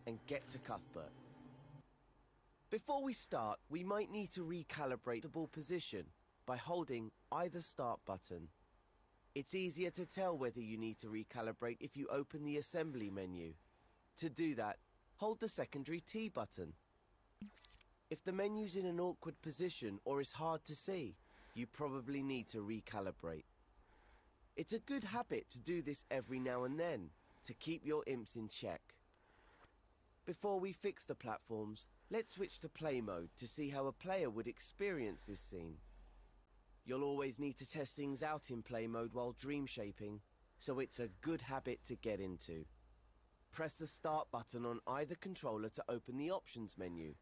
and get to Cuthbert. Before we start, we might need to recalibrate the ball position by holding either start button. It's easier to tell whether you need to recalibrate if you open the assembly menu. To do that, hold the secondary T button. If the menu's in an awkward position or is hard to see, you probably need to recalibrate. It's a good habit to do this every now and then to keep your imps in check. Before we fix the platforms, let's switch to play mode to see how a player would experience this scene. You'll always need to test things out in play mode while dream shaping, so it's a good habit to get into. Press the start button on either controller to open the options menu.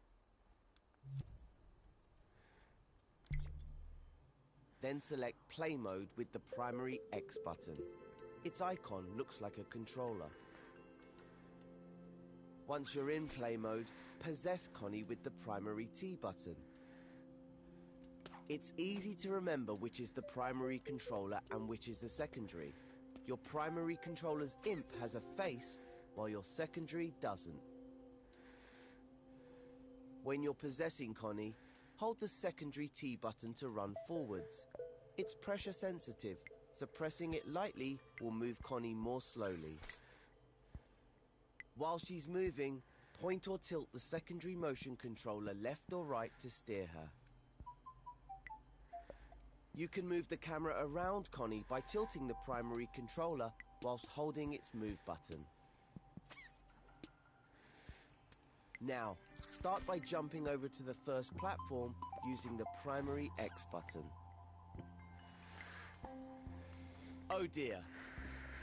Then select play mode with the primary X button. Its icon looks like a controller. Once you're in play mode, possess Connie with the primary T button. It's easy to remember which is the primary controller and which is the secondary. Your primary controller's imp has a face, while your secondary doesn't. When you're possessing Connie, hold the secondary T button to run forwards. It's pressure sensitive, so pressing it lightly will move Connie more slowly. While she's moving, point or tilt the secondary motion controller left or right to steer her. You can move the camera around Connie by tilting the primary controller whilst holding its move button. Now, start by jumping over to the first platform using the primary X button. Oh dear,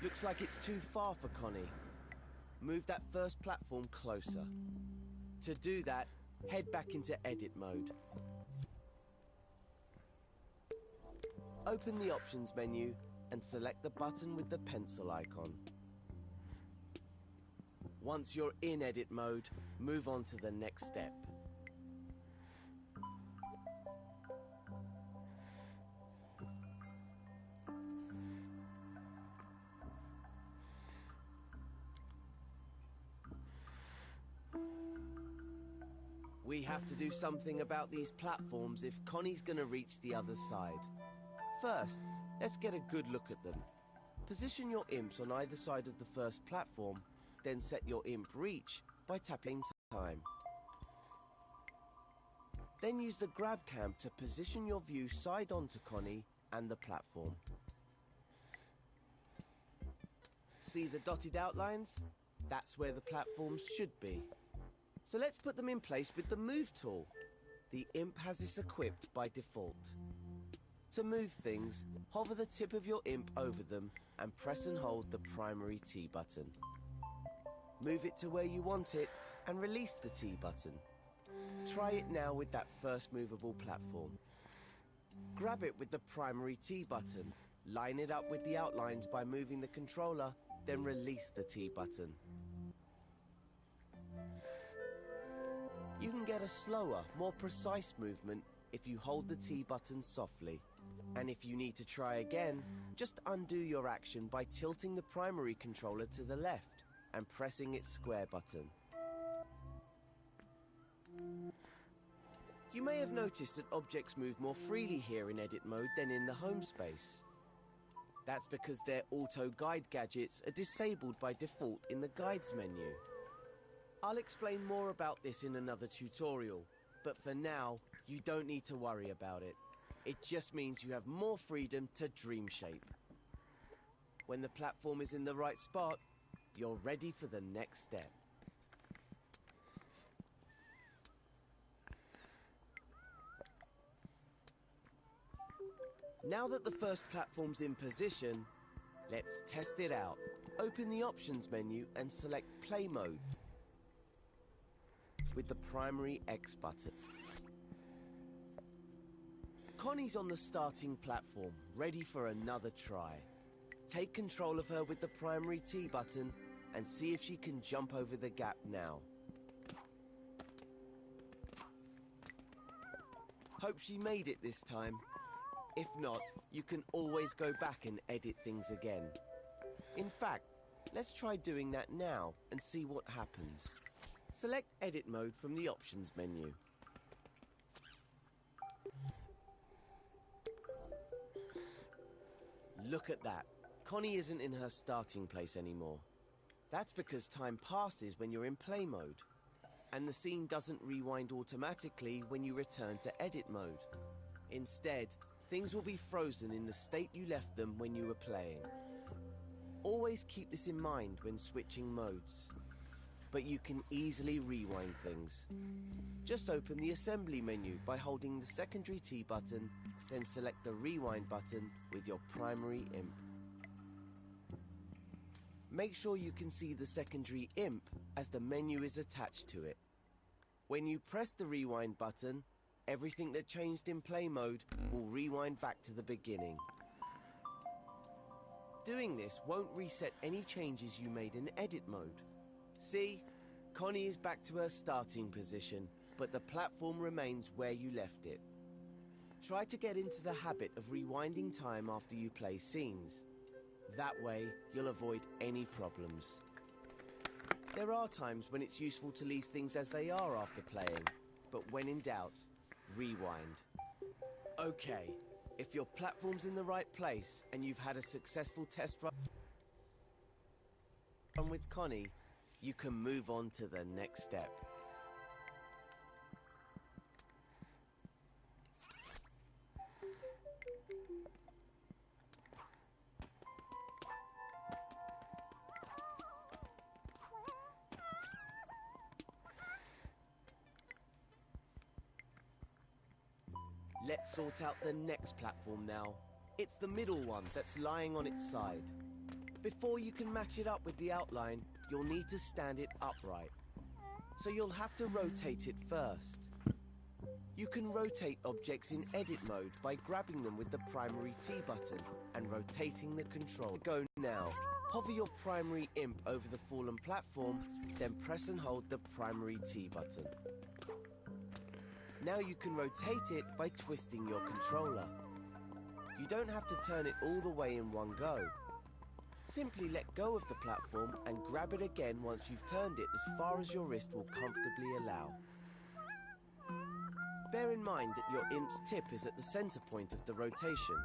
looks like it's too far for Connie. Move that first platform closer. To do that, head back into edit mode. Open the options menu and select the button with the pencil icon. Once you're in edit mode, move on to the next step. We have to do something about these platforms if Connie's gonna reach the other side. First, let's get a good look at them. Position your imps on either side of the first platform, then set your imp reach by tapping time. Then use the grab cam to position your view side on to Connie and the platform. See the dotted outlines? That's where the platforms should be. So let's put them in place with the move tool. The imp has this equipped by default. To move things, hover the tip of your imp over them and press and hold the primary T button. Move it to where you want it and release the T button. Try it now with that first movable platform. Grab it with the primary T button, line it up with the outlines by moving the controller, then release the T button. You can get a slower, more precise movement if you hold the T button softly. And if you need to try again, just undo your action by tilting the primary controller to the left and pressing its square button. You may have noticed that objects move more freely here in edit mode than in the home space. That's because their auto guide gadgets are disabled by default in the guides menu. I'll explain more about this in another tutorial, but for now, you don't need to worry about it. It just means you have more freedom to dream shape. When the platform is in the right spot, you're ready for the next step. Now that the first platform's in position, let's test it out. Open the options menu and select play mode with the primary X button. Connie's on the starting platform, ready for another try. Take control of her with the primary T button and see if she can jump over the gap now. Hope she made it this time. If not, you can always go back and edit things again. In fact, let's try doing that now and see what happens. Select Edit Mode from the Options menu. Look at that. Connie isn't in her starting place anymore. That's because time passes when you're in play mode, and the scene doesn't rewind automatically when you return to edit mode. Instead, things will be frozen in the state you left them when you were playing. Always keep this in mind when switching modes, but you can easily rewind things. Just open the assembly menu by holding the secondary T button, then select the rewind button with your primary imp. Make sure you can see the secondary imp as the menu is attached to it. When you press the rewind button, everything that changed in play mode will rewind back to the beginning. Doing this won't reset any changes you made in edit mode. See? Connie is back to her starting position, but the platform remains where you left it. Try to get into the habit of rewinding time after you play scenes. That way, you'll avoid any problems. There are times when it's useful to leave things as they are after playing, but when in doubt, rewind. Okay, if your platform's in the right place and you've had a successful test run with Connie, you can move on to the next step. Let's sort out the next platform now. It's the middle one that's lying on its side. Before you can match it up with the outline, you'll need to stand it upright. So you'll have to rotate it first. You can rotate objects in edit mode by grabbing them with the primary T button and rotating the control. Go now. Hover your primary imp over the fallen platform, then press and hold the primary T button. Now you can rotate it by twisting your controller. You don't have to turn it all the way in one go. Simply let go of the platform and grab it again once you've turned it as far as your wrist will comfortably allow. Bear in mind that your imp's tip is at the center point of the rotation,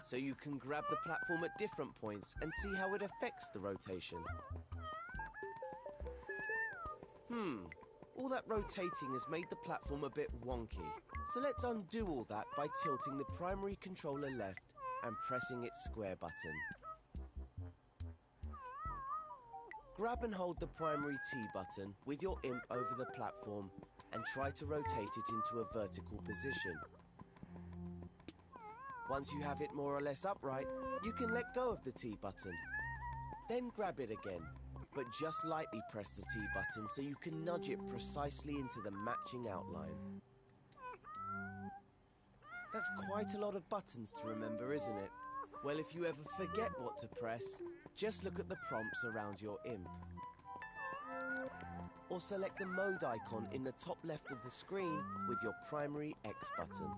so you can grab the platform at different points and see how it affects the rotation. All that rotating has made the platform a bit wonky, so let's undo all that by tilting the primary controller left and pressing its square button. Grab and hold the primary T button with your imp over the platform and try to rotate it into a vertical position. Once you have it more or less upright, you can let go of the T button. Then grab it again, but just lightly press the T button so you can nudge it precisely into the matching outline. That's quite a lot of buttons to remember, isn't it? Well, if you ever forget what to press, just look at the prompts around your imp. Or select the mode icon in the top left of the screen with your primary X button.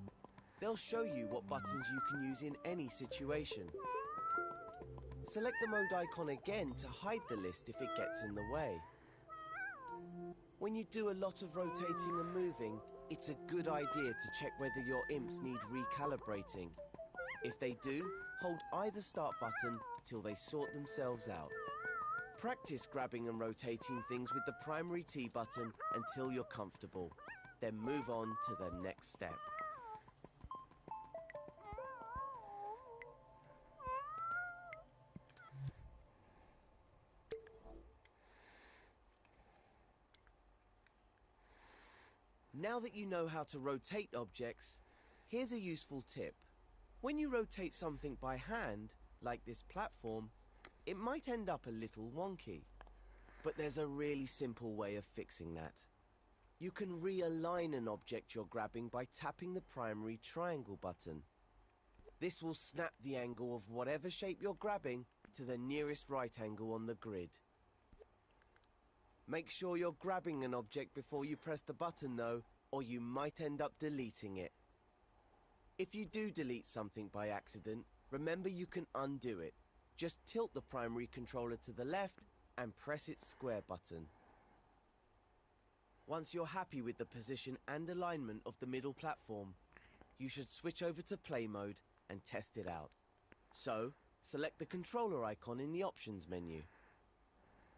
They'll show you what buttons you can use in any situation. Select the mode icon again to hide the list if it gets in the way. When you do a lot of rotating and moving, it's a good idea to check whether your imps need recalibrating. If they do, hold either start button till they sort themselves out. Practice grabbing and rotating things with the primary T button until you're comfortable. Then move on to the next step. Now that you know how to rotate objects, here's a useful tip. When you rotate something by hand, like this platform, it might end up a little wonky. But there's a really simple way of fixing that. You can realign an object you're grabbing by tapping the primary triangle button. This will snap the angle of whatever shape you're grabbing to the nearest right angle on the grid. Make sure you're grabbing an object before you press the button though, or you might end up deleting it. If you do delete something by accident, remember you can undo it. Just tilt the primary controller to the left and press its square button. Once you're happy with the position and alignment of the middle platform, you should switch over to play mode and test it out. So, select the controller icon in the options menu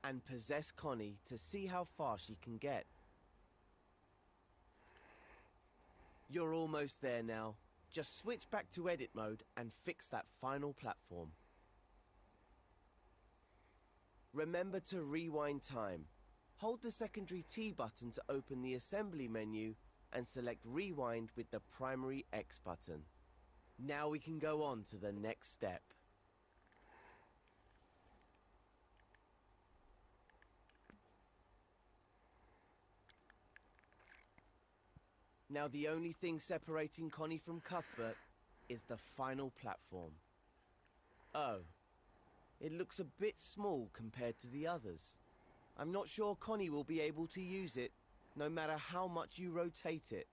and possess Connie to see how far she can get. You're almost there now. Just switch back to edit mode and fix that final platform. Remember to rewind time. Hold the secondary T button to open the assembly menu and select rewind with the primary X button. Now we can go on to the next step. Now the only thing separating Connie from Cuthbert is the final platform. Oh, it looks a bit small compared to the others. I'm not sure Connie will be able to use it, no matter how much you rotate it.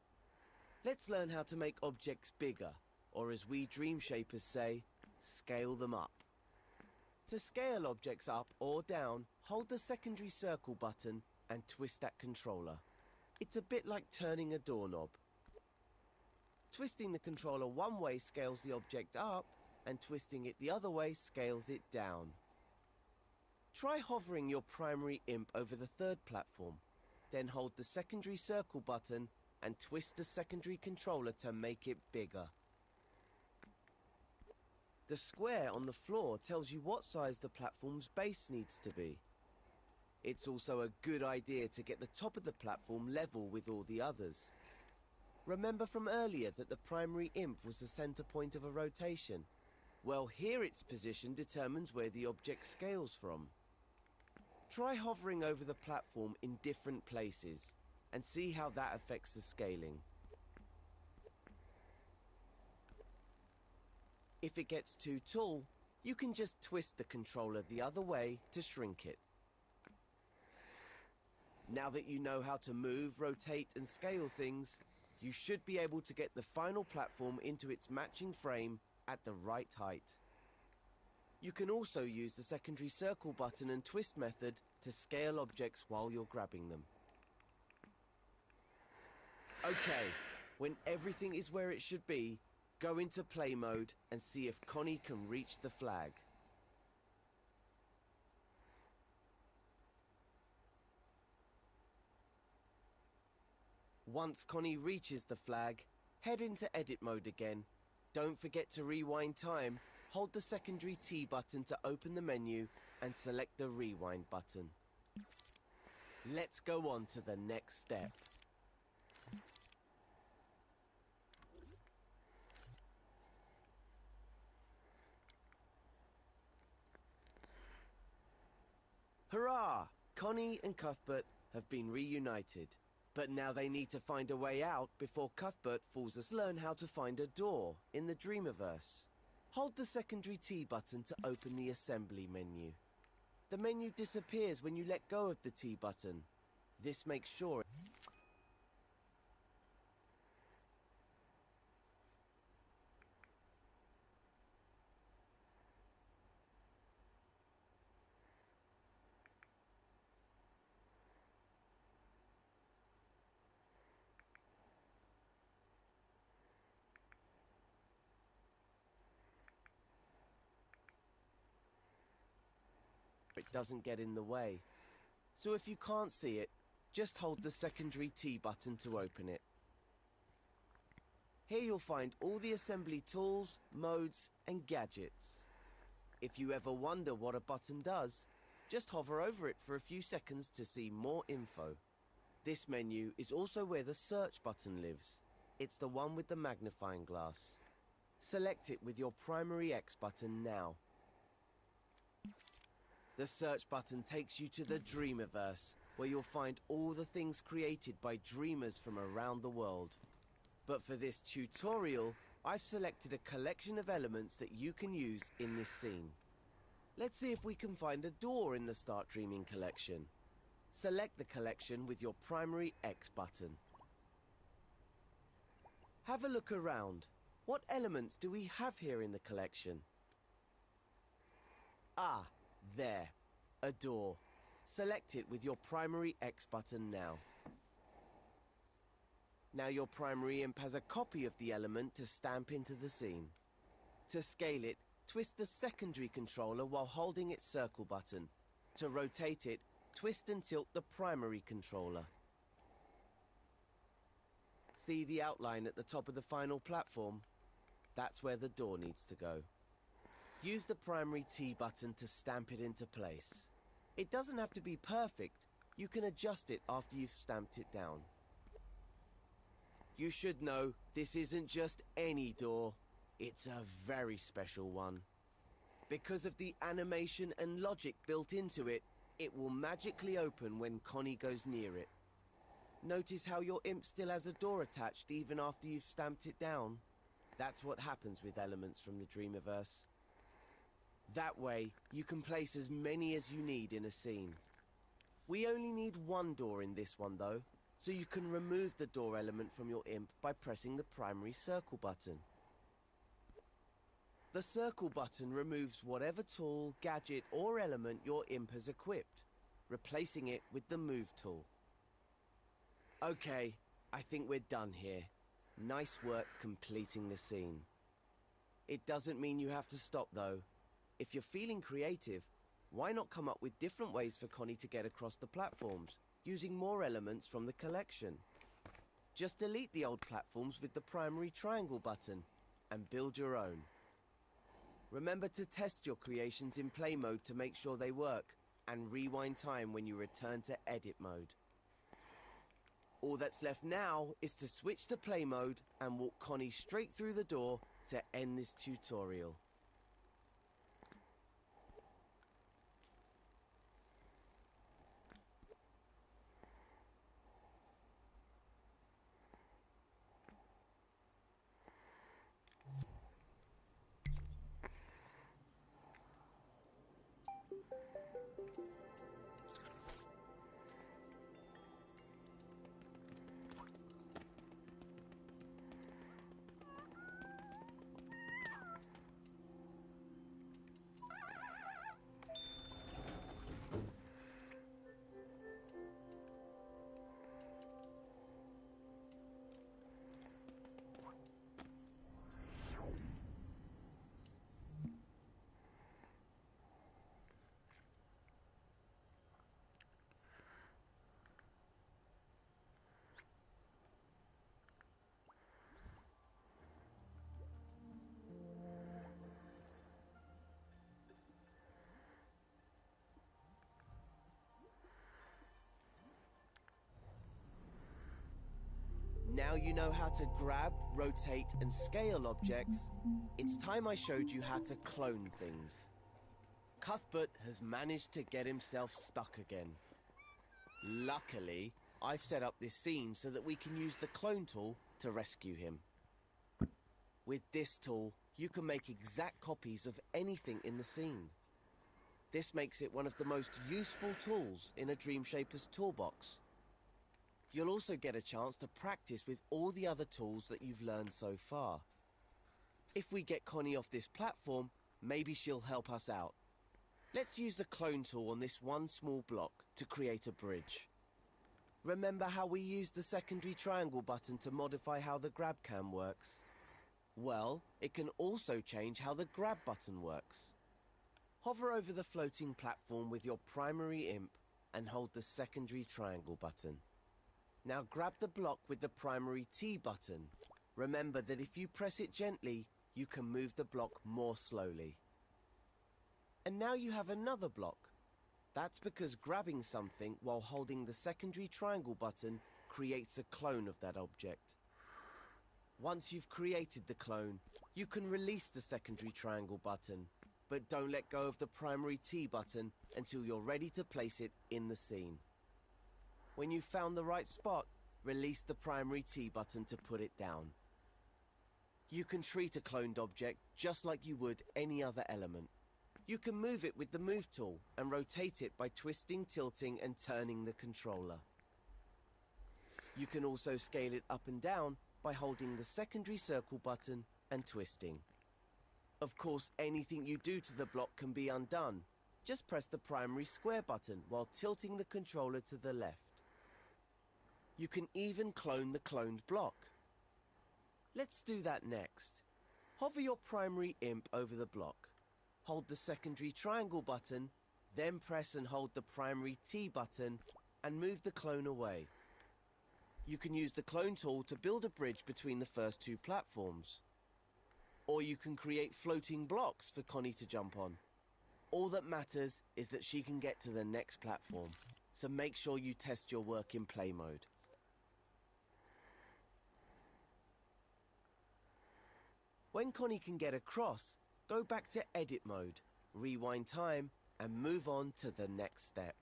Let's learn how to make objects bigger, or as we Dream Shapers say, scale them up. To scale objects up or down, hold the secondary circle button and twist that controller. It's a bit like turning a doorknob. Twisting the controller one way scales the object up, and twisting it the other way scales it down. Try hovering your primary imp over the third platform, then hold the secondary circle button and twist the secondary controller to make it bigger. The square on the floor tells you what size the platform's base needs to be. It's also a good idea to get the top of the platform level with all the others. Remember from earlier that the primary imp was the center point of a rotation? Well, here its position determines where the object scales from. Try hovering over the platform in different places and see how that affects the scaling. If it gets too tall, you can just twist the controller the other way to shrink it. Now that you know how to move, rotate and scale things, you should be able to get the final platform into its matching frame at the right height. You can also use the secondary circle button and twist method to scale objects while you're grabbing them. Okay, when everything is where it should be, go into play mode and see if Connie can reach the flag. Once Connie reaches the flag, head into edit mode again. Don't forget to rewind time. Hold the secondary T button to open the menu and select the rewind button. Let's go on to the next step. Hurrah! Connie and Cuthbert have been reunited. But now they need to find a way out before Cuthbert falls asleep. Learn how to find a door in the Dreamiverse. Hold the secondary T button to open the assembly menu. The menu disappears when you let go of the T button. This makes sure it doesn't get in the way. So if you can't see it, just hold the secondary T button to open it. Here you'll find all the assembly tools, modes, and gadgets. If you ever wonder what a button does, just hover over it for a few seconds to see more info. This menu is also where the search button lives. It's the one with the magnifying glass. Select it with your primary X button now. The search button takes you to the Dreamiverse, where you'll find all the things created by dreamers from around the world. But for this tutorial, I've selected a collection of elements that you can use in this scene. Let's see if we can find a door in the Start Dreaming collection. Select the collection with your primary X button. Have a look around. What elements do we have here in the collection? Ah, there. A door. Select it with your primary X button now. Now your primary imp has a copy of the element to stamp into the scene. To scale it, twist the secondary controller while holding its circle button. To rotate it, twist and tilt the primary controller. See the outline at the top of the final platform? That's where the door needs to go. Use the primary T button to stamp it into place. It doesn't have to be perfect. You can adjust it after you've stamped it down. You should know, this isn't just any door. It's a very special one. Because of the animation and logic built into it, it will magically open when Connie goes near it. Notice how your imp still has a door attached even after you've stamped it down? That's what happens with elements from the Dreamiverse. That way, you can place as many as you need in a scene. We only need one door in this one though, so you can remove the door element from your imp by pressing the primary circle button. The circle button removes whatever tool, gadget or element your imp has equipped, replacing it with the move tool. Okay, I think we're done here. Nice work completing the scene. It doesn't mean you have to stop though. If you're feeling creative, why not come up with different ways for Connie to get across the platforms, using more elements from the collection? Just delete the old platforms with the primary triangle button, and build your own. Remember to test your creations in play mode to make sure they work, and rewind time when you return to edit mode. All that's left now is to switch to play mode and walk Connie straight through the door to end this tutorial. Now you know how to grab, rotate, and scale objects. It's time I showed you how to clone things. Cuthbert has managed to get himself stuck again. Luckily, I've set up this scene so that we can use the clone tool to rescue him. With this tool, you can make exact copies of anything in the scene. This makes it one of the most useful tools in a Dreamshaper's toolbox. You'll also get a chance to practice with all the other tools that you've learned so far. If we get Connie off this platform, maybe she'll help us out. Let's use the clone tool on this one small block to create a bridge. Remember how we used the secondary triangle button to modify how the grab cam works? Well, it can also change how the grab button works. Hover over the floating platform with your primary imp and hold the secondary triangle button. Now grab the block with the primary T button. Remember that if you press it gently, you can move the block more slowly. And now you have another block. That's because grabbing something while holding the secondary triangle button creates a clone of that object. Once you've created the clone, you can release the secondary triangle button, but don't let go of the primary T button until you're ready to place it in the scene. When you've found the right spot, release the primary T button to put it down. You can treat a cloned object just like you would any other element. You can move it with the move tool and rotate it by twisting, tilting, and turning the controller. You can also scale it up and down by holding the secondary circle button and twisting. Of course, anything you do to the block can be undone. Just press the primary square button while tilting the controller to the left. You can even clone the cloned block. Let's do that next. Hover your primary imp over the block. Hold the secondary triangle button, then press and hold the primary T button and move the clone away. You can use the clone tool to build a bridge between the first two platforms. Or you can create floating blocks for Connie to jump on. All that matters is that she can get to the next platform, so make sure you test your work in play mode. When Connie can get across, go back to edit mode, rewind time, and move on to the next step.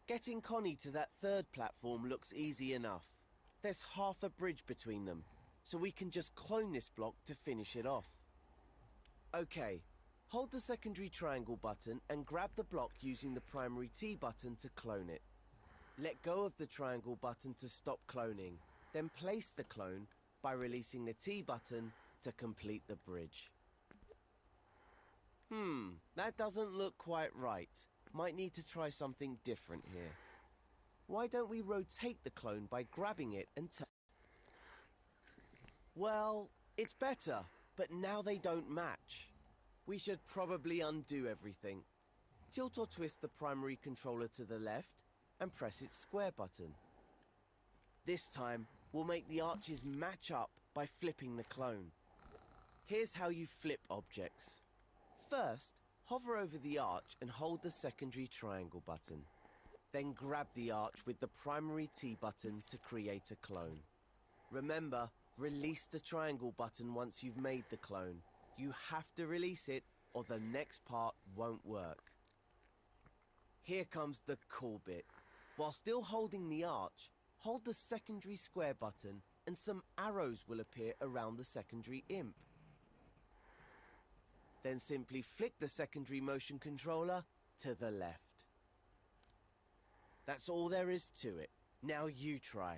Getting Connie to that third platform looks easy enough. There's half a bridge between them, so we can just clone this block to finish it off. Okay, hold the secondary triangle button and grab the block using the primary T button to clone it. Let go of the triangle button to stop cloning, then place the clone by releasing the T button to complete the bridge. That doesn't look quite right. Might need to try something different here. Why don't we rotate the clone by grabbing it and Well, it's better, but now they don't match. We should probably undo everything. Tilt or twist the primary controller to the left and press its square button. This time, we'll make the arches match up by flipping the clone. Here's how you flip objects. First, hover over the arch and hold the secondary triangle button. Then grab the arch with the primary T button to create a clone. Remember, release the triangle button once you've made the clone. You have to release it or the next part won't work. Here comes the cool bit. While still holding the arch, hold the secondary square button and some arrows will appear around the secondary imp. Then simply flick the secondary motion controller to the left. That's all there is to it. Now you try.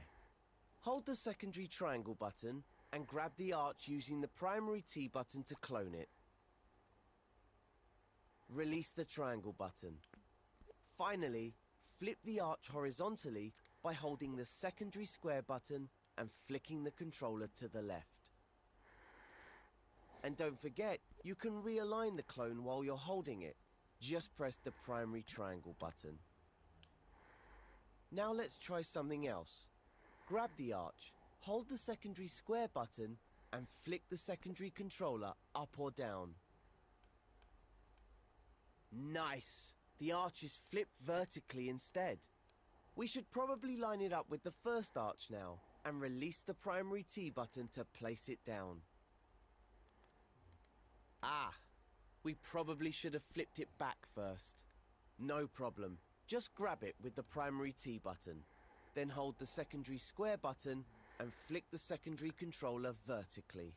Hold the secondary triangle button and grab the arch using the primary T button to clone it. Release the triangle button. Finally, flip the arch horizontally by holding the secondary square button and flicking the controller to the left. And don't forget, you can realign the clone while you're holding it. Just press the primary triangle button. Now let's try something else. Grab the arch, hold the secondary square button, and flick the secondary controller up or down. Nice! The arch is flipped vertically instead. We should probably line it up with the first arch now, and release the primary T button to place it down. Ah, we probably should have flipped it back first. No problem, just grab it with the primary T button, then hold the secondary square button and flick the secondary controller vertically.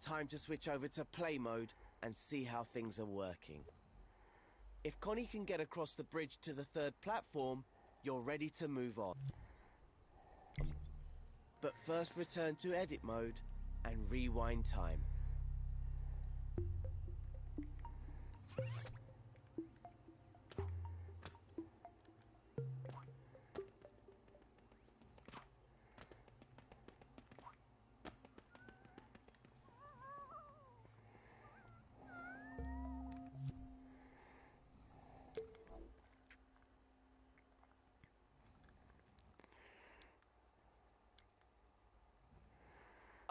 Time to switch over to play mode and see how things are working. If Connie can get across the bridge to the third platform, you're ready to move on. But first return to edit mode and rewind time.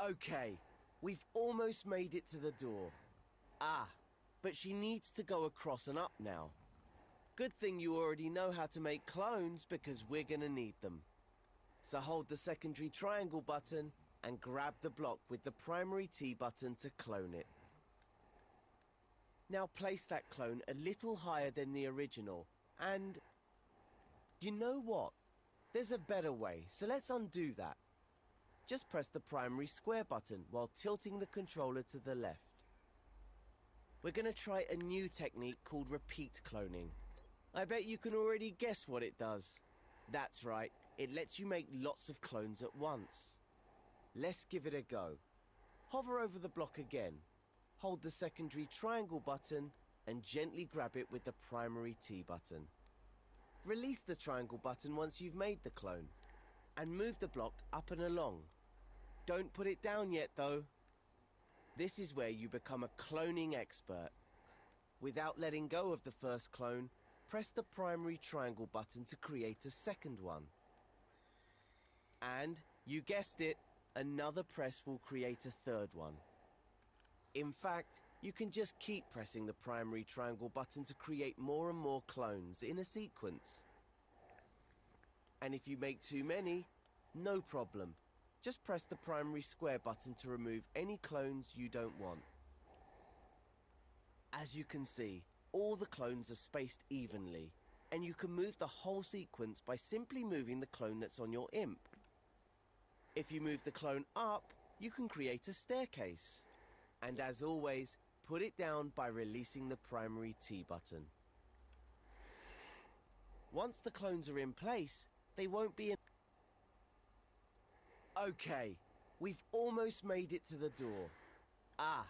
Okay, we've almost made it to the door. Ah, but she needs to go across and up now. Good thing you already know how to make clones because we're gonna need them. So hold the secondary triangle button and grab the block with the primary T button to clone it. Now place that clone a little higher than the original and... You know what? There's a better way, so let's undo that. Just press the primary square button while tilting the controller to the left. We're going to try a new technique called repeat cloning. I bet you can already guess what it does. That's right, it lets you make lots of clones at once. Let's give it a go. Hover over the block again. Hold the secondary triangle button and gently grab it with the primary T button. Release the triangle button once you've made the clone, and move the block up and along. Don't put it down yet though. This is where you become a cloning expert. Without letting go of the first clone, press the primary triangle button to create a second one. And, you guessed it, another press will create a third one. In fact, you can just keep pressing the primary triangle button to create more and more clones in a sequence. And if you make too many, no problem. Just press the primary square button to remove any clones you don't want. As you can see, all the clones are spaced evenly, and you can move the whole sequence by simply moving the clone that's on your imp. If you move the clone up, you can create a staircase. And as always, put it down by releasing the primary T button. Once the clones are in place, they won't be in... Okay, we've almost made it to the door. Ah,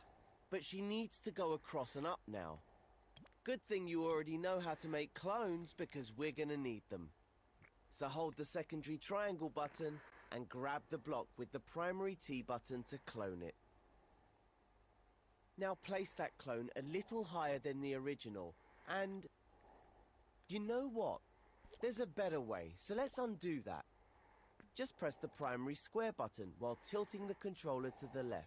but she needs to go across and up now. Good thing you already know how to make clones because we're gonna need them. So hold the secondary triangle button and grab the block with the primary T button to clone it. Now place that clone a little higher than the original and... You know what? There's a better way, so let's undo that. Just press the primary square button while tilting the controller to the left.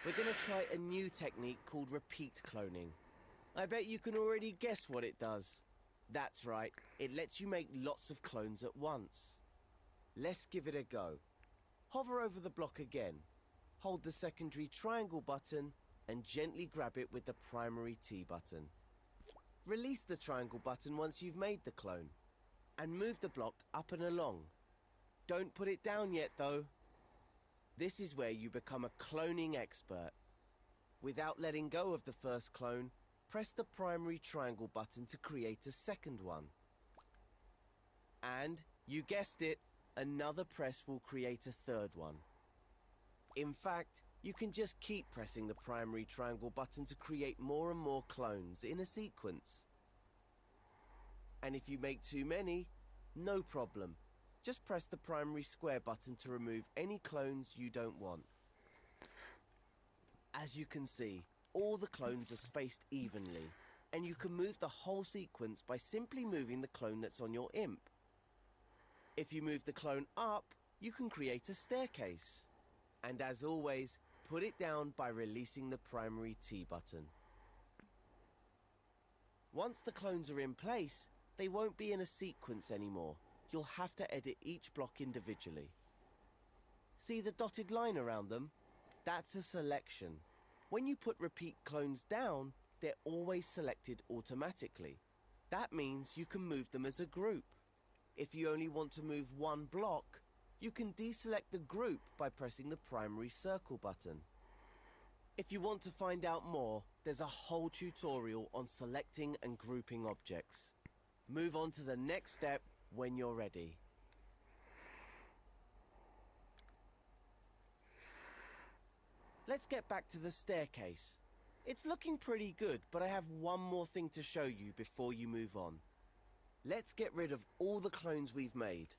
We're gonna try a new technique called repeat cloning. I bet you can already guess what it does. That's right, it lets you make lots of clones at once. Let's give it a go. Hover over the block again. Hold the secondary triangle button and gently grab it with the primary T button. Release the triangle button once you've made the clone, and move the block up and along. Don't put it down yet though. This is where you become a cloning expert. Without letting go of the first clone, press the primary triangle button to create a second one. And, you guessed it, another press will create a third one. In fact, you can just keep pressing the primary triangle button to create more and more clones in a sequence. And if you make too many, no problem. Just press the primary square button to remove any clones you don't want. As you can see, all the clones are spaced evenly, and you can move the whole sequence by simply moving the clone that's on your imp. If you move the clone up, you can create a staircase. And as always, put it down by releasing the primary T button. Once the clones are in place, they won't be in a sequence anymore. You'll have to edit each block individually. See the dotted line around them? That's a selection. When you put repeat clones down, they're always selected automatically. That means you can move them as a group. If you only want to move one block, you can deselect the group by pressing the primary circle button. If you want to find out more, there's a whole tutorial on selecting and grouping objects. Move on to the next step when you're ready. Let's get back to the staircase. It's looking pretty good, but I have one more thing to show you before you move on. Let's get rid of all the clones we've made.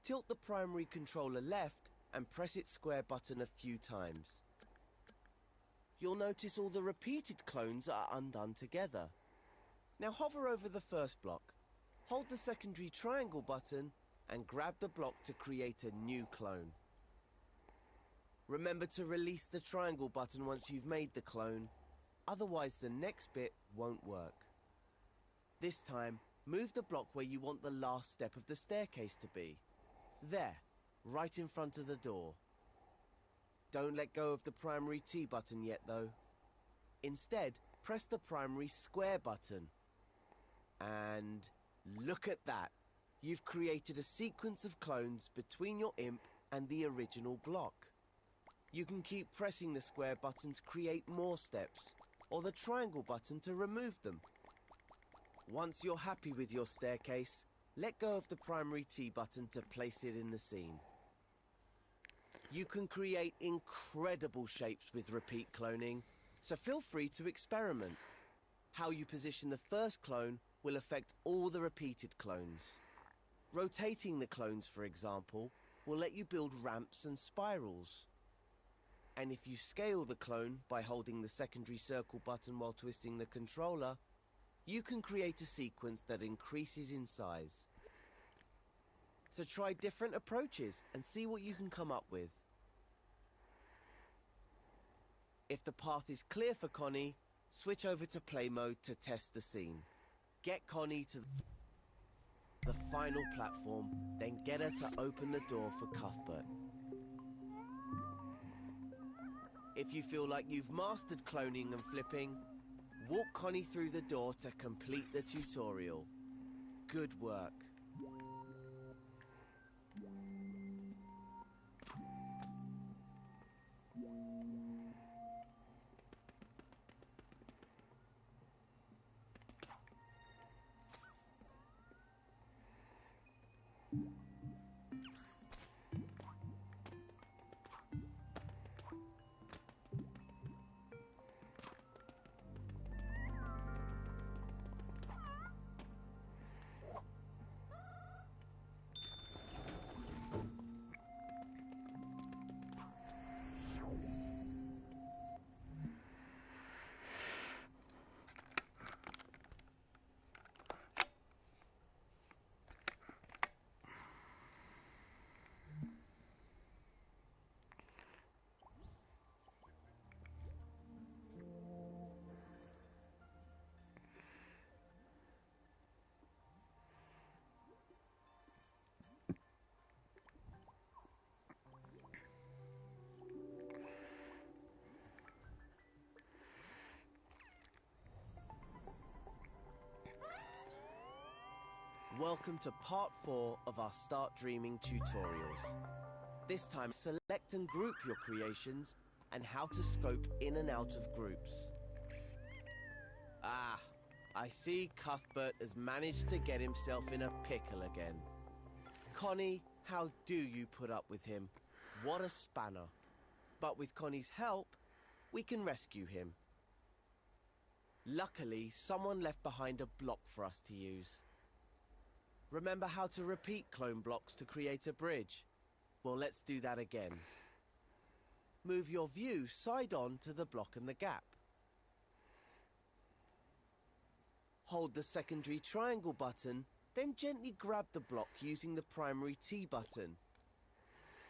Tilt the primary controller left and press its square button a few times. You'll notice all the repeated clones are undone together. Now hover over the first block. Hold the secondary triangle button and grab the block to create a new clone. Remember to release the triangle button once you've made the clone, otherwise the next bit won't work. This time, move the block where you want the last step of the staircase to be. There, right in front of the door. Don't let go of the primary T button yet though. Instead, press the primary square button. And look at that. You've created a sequence of clones between your imp and the original block. You can keep pressing the square button to create more steps, or the triangle button to remove them. Once you're happy with your staircase, let go of the primary T button to place it in the scene. You can create incredible shapes with repeat cloning, so feel free to experiment. How you position the first clone will affect all the repeated clones. Rotating the clones, for example, will let you build ramps and spirals. And if you scale the clone by holding the secondary circle button while twisting the controller, you can create a sequence that increases in size. So try different approaches and see what you can come up with. If the path is clear for Connie, switch over to play mode to test the scene. Get Connie to the final platform, then get her to open the door for Cuthbert. If you feel like you've mastered cloning and flipping, walk Connie through the door to complete the tutorial. Good work. Welcome to part 4 of our Start Dreaming tutorials. This time, select and group your creations and how to scope in and out of groups. Ah, I see Cuthbert has managed to get himself in a pickle again. Connie, how do you put up with him? What a spanner. But with Connie's help, we can rescue him. Luckily, someone left behind a block for us to use. Remember how to repeat clone blocks to create a bridge? Well, let's do that again. Move your view side on to the block and the gap. Hold the secondary triangle button, then gently grab the block using the primary T button.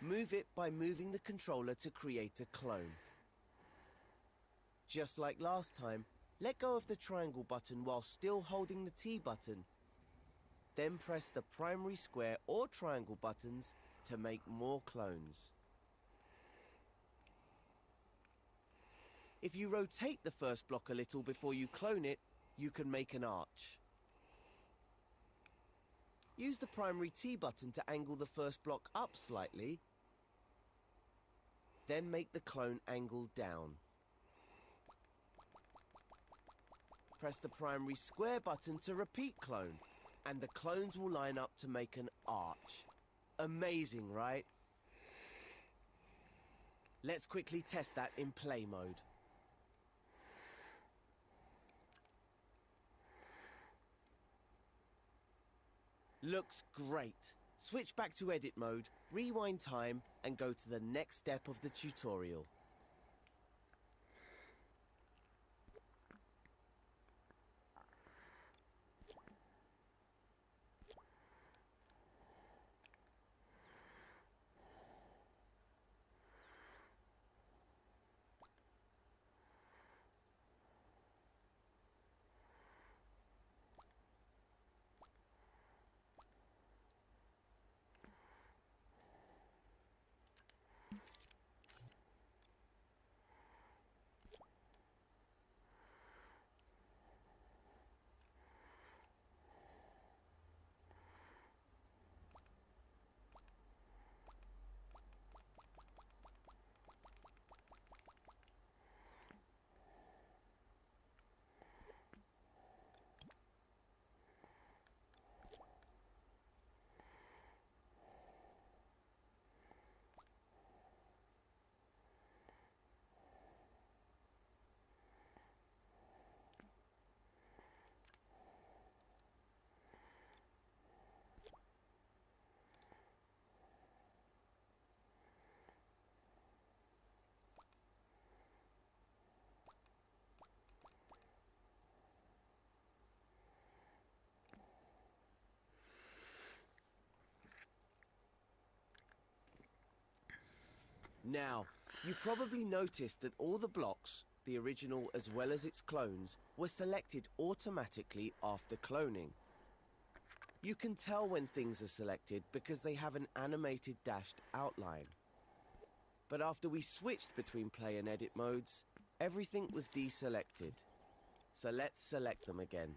Move it by moving the controller to create a clone. Just like last time, let go of the triangle button while still holding the T button. Then press the primary square or triangle buttons to make more clones. If you rotate the first block a little before you clone it, you can make an arch. Use the primary T button to angle the first block up slightly. Then make the clone angle down. Press the primary square button to repeat clone, and the clones will line up to make an arch. Amazing, right? Let's quickly test that in play mode. Looks great. Switch back to edit mode, rewind time, and go to the next step of the tutorial. Now, you probably noticed that all the blocks, the original as well as its clones, were selected automatically after cloning. You can tell when things are selected because they have an animated dashed outline. But after we switched between play and edit modes, everything was deselected. So let's select them again.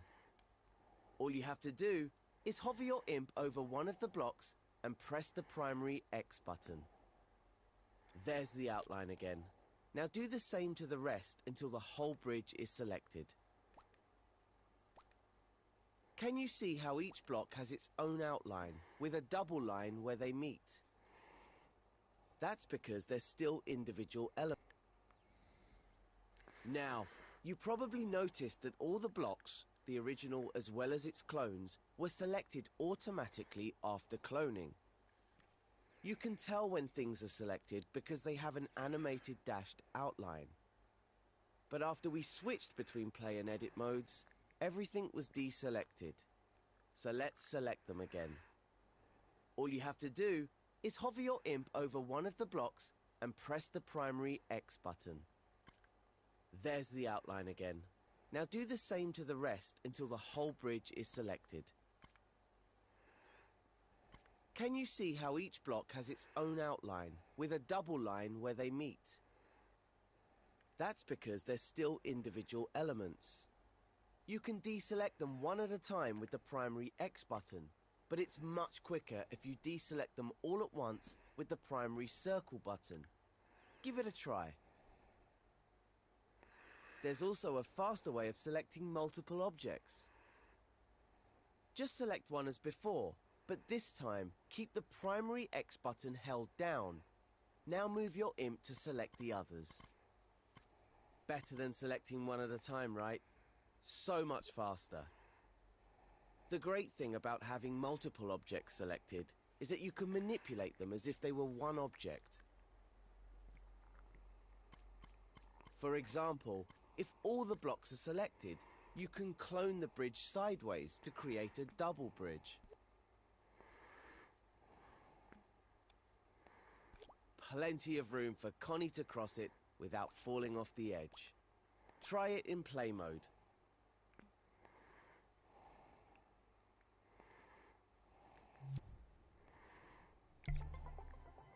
All you have to do is hover your imp over one of the blocks and press the primary X button. There's the outline again. Now do the same to the rest until the whole bridge is selected. Can you see how each block has its own outline, with a double line where they meet? That's because they're still individual elements. Now, you probably noticed that all the blocks, the original as well as its clones, were selected automatically after cloning. You can tell when things are selected because they have an animated dashed outline. But after we switched between play and edit modes, everything was deselected. So let's select them again. All you have to do is hover your imp over one of the blocks and press the primary X button. There's the outline again. Now do the same to the rest until the whole bridge is selected. Can you see how each block has its own outline, with a double line where they meet? That's because they're still individual elements. You can deselect them one at a time with the primary X button, but it's much quicker if you deselect them all at once with the primary circle button. Give it a try. There's also a faster way of selecting multiple objects. Just select one as before, but this time keep the primary X button held down. Now move your imp to select the others. Better than selecting one at a time, right? So much faster. The great thing about having multiple objects selected is that you can manipulate them as if they were one object. For example, if all the blocks are selected, you can clone the bridge sideways to create a double bridge. Plenty of room for Connie to cross it without falling off the edge. Try it in play mode.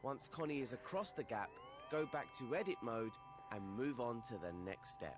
Once Connie is across the gap, go back to edit mode and move on to the next step.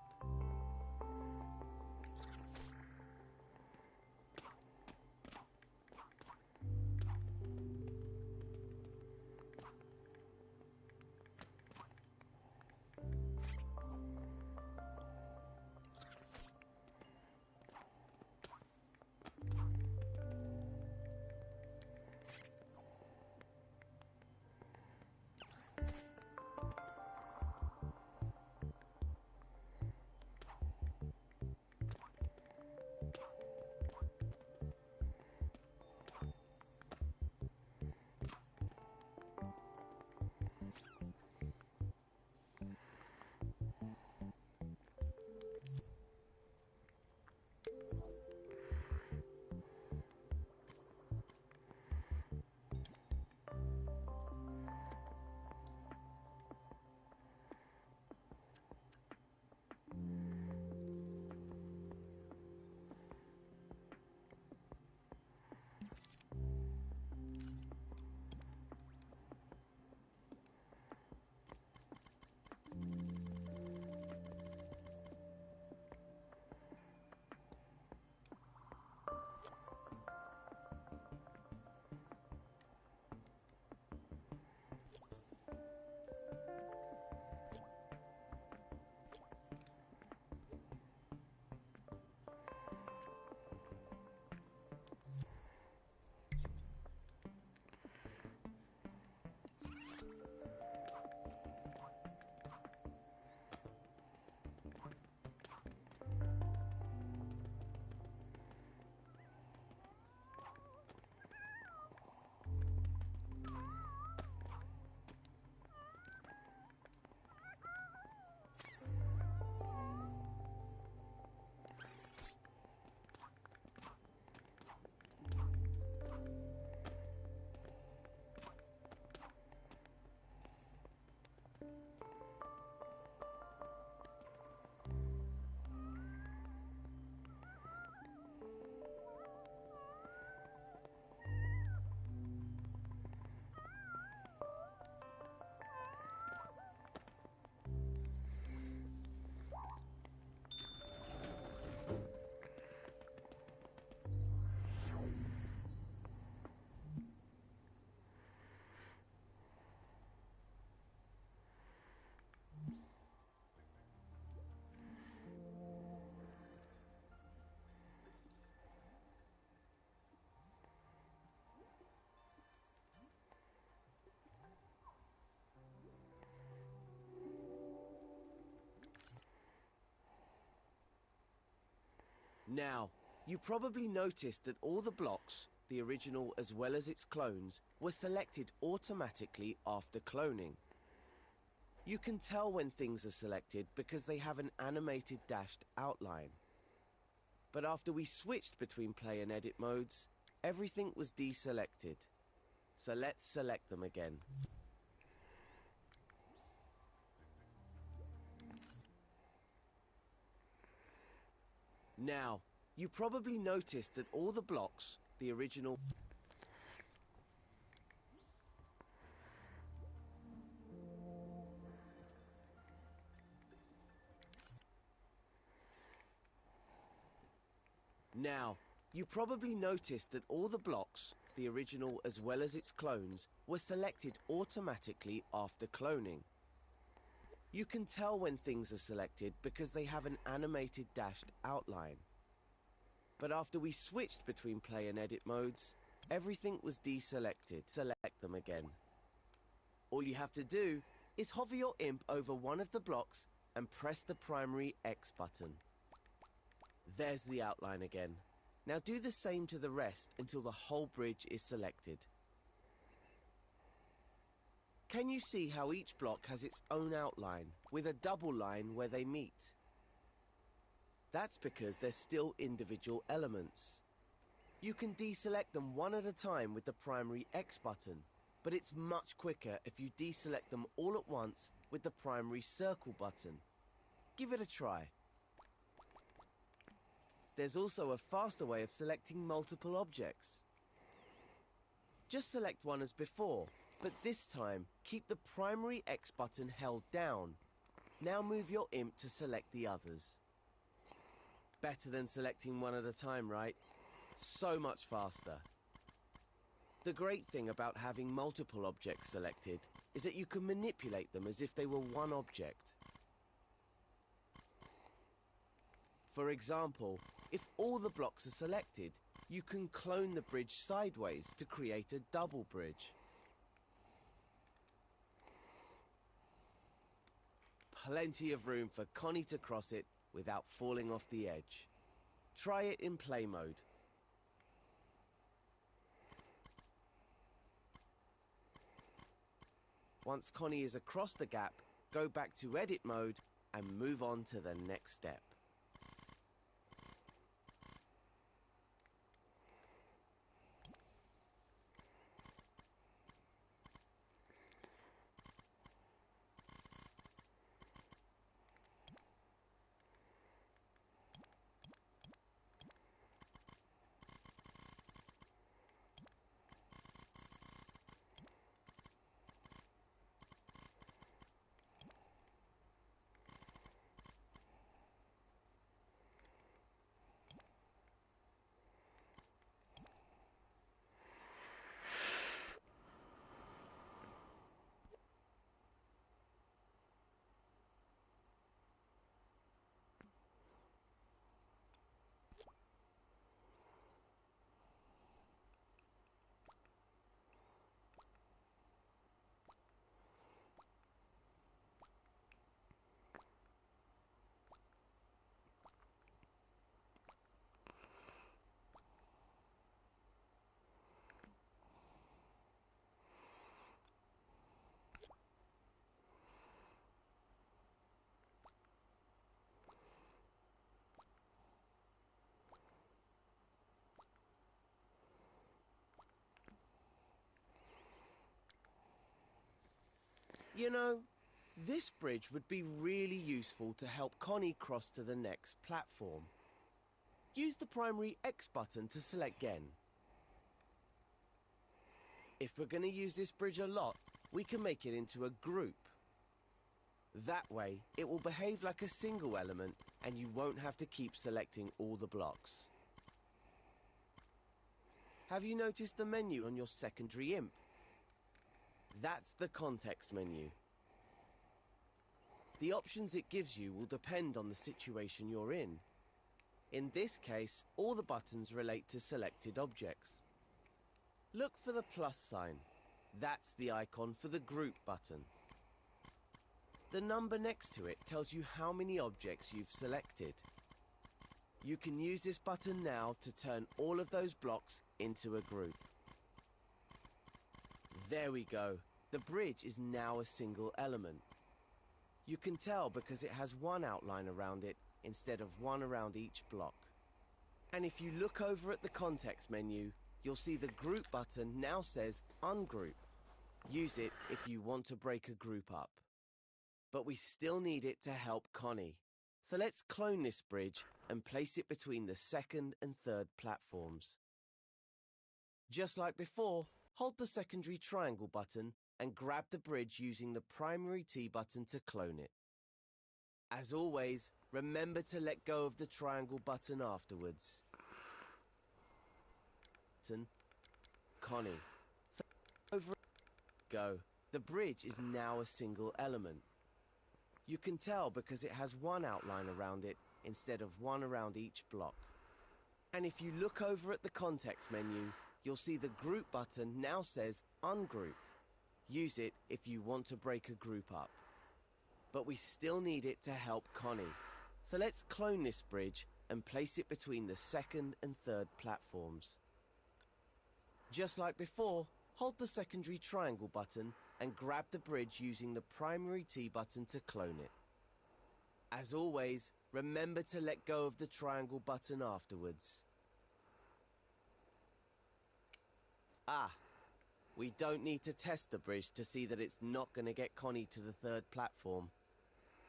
Now, you probably noticed that all the blocks, the original as well as its clones, were selected automatically after cloning. You can tell when things are selected because they have an animated dashed outline. But after we switched between play and edit modes, everything was deselected. So let's select them again. Now, you probably noticed that all the blocks, the original... Now, you probably noticed that all the blocks, the original as well as its clones, were selected automatically after cloning. You can tell when things are selected because they have an animated dashed outline. But after we switched between play and edit modes, everything was deselected. Select them again. All you have to do is hover your imp over one of the blocks and press the primary X button. There's the outline again. Now do the same to the rest until the whole bridge is selected. Can you see how each block has its own outline, with a double line where they meet? That's because they're still individual elements. You can deselect them one at a time with the primary X button, but it's much quicker if you deselect them all at once with the primary circle button. Give it a try. There's also a faster way of selecting multiple objects. Just select one as before, but this time keep the primary X button held down. Now move your imp to select the others. Better than selecting one at a time, right? So much faster. The great thing about having multiple objects selected is that you can manipulate them as if they were one object. For example, if all the blocks are selected, you can clone the bridge sideways to create a double bridge. Plenty of room for Connie to cross it without falling off the edge. Try it in play mode. Once Connie is across the gap, go back to edit mode and move on to the next step. You know, this bridge would be really useful to help Connie cross to the next platform. Use the primary X button to select again. If we're going to use this bridge a lot, we can make it into a group. That way, it will behave like a single element and you won't have to keep selecting all the blocks. Have you noticed the menu on your secondary imp? That's the context menu. The options it gives you will depend on the situation you're in. In this case, all the buttons relate to selected objects. Look for the plus sign. That's the icon for the group button. The number next to it tells you how many objects you've selected. You can use this button now to turn all of those blocks into a group. There we go. The bridge is now a single element. You can tell because it has one outline around it instead of one around each block. And if you look over at the context menu, you'll see the group button now says ungroup. Use it if you want to break a group up. But we still need it to help Connie. So let's clone this bridge and place it between the second and third platforms. Just like before, hold the secondary triangle button and grab the bridge using the primary T button to clone it. As always, remember to let go of the triangle button afterwards. Connie. So over go. The bridge is now a single element. You can tell because it has one outline around it instead of one around each block. And if you look over at the context menu, you'll see the group button now says ungroup. Use it if you want to break a group up. But we still need it to help Connie. So let's clone this bridge and place it between the second and third platforms. Just like before, hold the secondary triangle button and grab the bridge using the primary T button to clone it. As always, remember to let go of the triangle button afterwards. We don't need to test the bridge to see that it's not going to get Connie to the third platform.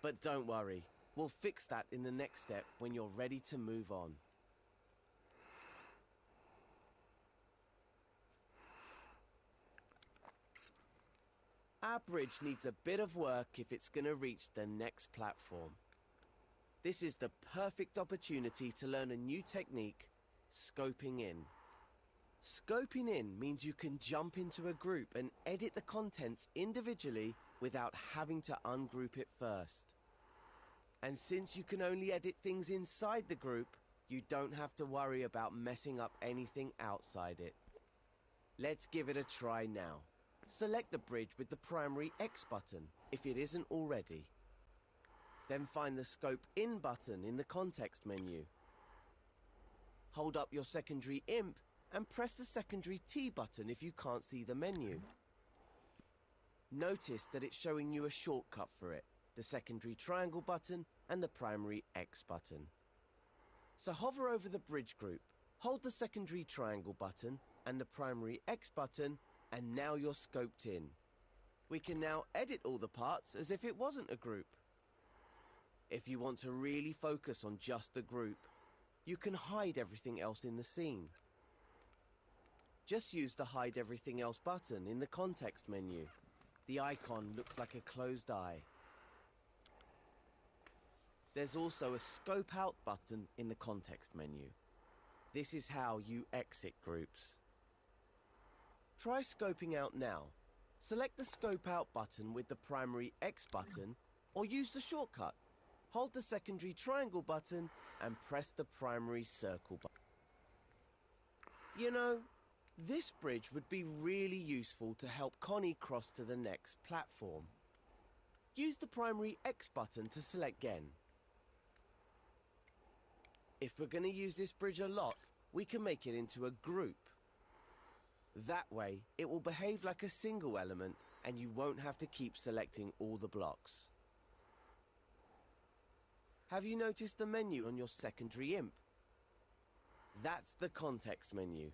But don't worry, we'll fix that in the next step when you're ready to move on. Our bridge needs a bit of work if it's going to reach the next platform. This is the perfect opportunity to learn a new technique, scoping in. Scoping in means you can jump into a group and edit the contents individually without having to ungroup it first. And since you can only edit things inside the group, you don't have to worry about messing up anything outside it. Let's give it a try now. Select the bridge with the primary X button, if it isn't already. Then find the Scope In button in the context menu. Hold up your secondary IMP and press the secondary T button if you can't see the menu. Notice that it's showing you a shortcut for it, the secondary triangle button and the primary X button. So hover over the bridge group, hold the secondary triangle button and the primary X button, and now you're scoped in. We can now edit all the parts as if it wasn't a group. If you want to really focus on just the group, you can hide everything else in the scene. Just use the Hide Everything Else button in the context menu. The icon looks like a closed eye. There's also a Scope Out button in the context menu. This is how you exit groups. Try scoping out now. Select the Scope Out button with the primary X button, or use the shortcut. Hold the secondary triangle button and press the primary circle button. You know, this bridge would be really useful to help Connie cross to the next platform. Use the primary X button to select again. If we're going to use this bridge a lot, we can make it into a group. That way, it will behave like a single element and you won't have to keep selecting all the blocks. Have you noticed the menu on your secondary IMP? That's the context menu.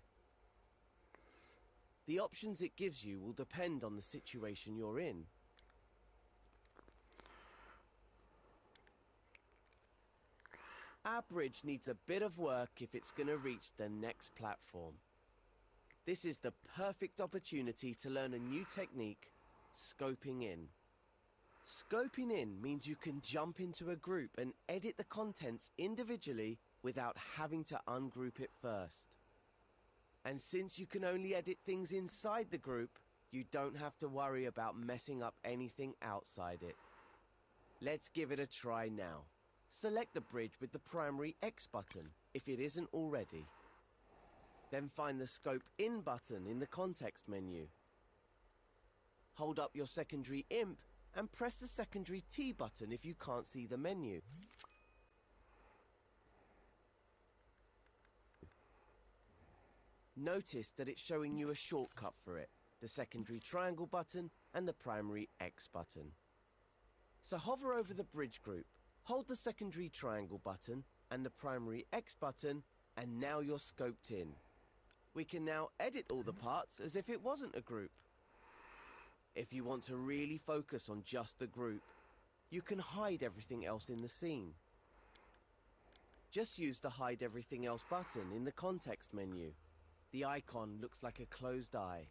The options it gives you will depend on the situation you're in. Our bridge needs a bit of work if it's going to reach the next platform. This is the perfect opportunity to learn a new technique, scoping in. Scoping in means you can jump into a group and edit the contents individually without having to ungroup it first. And since you can only edit things inside the group, you don't have to worry about messing up anything outside it. Let's give it a try now. Select the bridge with the primary X button, if it isn't already. Then find the Scope In button in the context menu. Hold up your secondary IMP and press the secondary T button if you can't see the menu. Notice that it's showing you a shortcut for it, the secondary triangle button and the primary X button. So hover over the bridge group, hold the secondary triangle button and the primary X button, and now you're scoped in. We can now edit all the parts as if it wasn't a group. If you want to really focus on just the group, you can hide everything else in the scene. Just use the Hide Everything Else button in the context menu. The icon looks like a closed eye.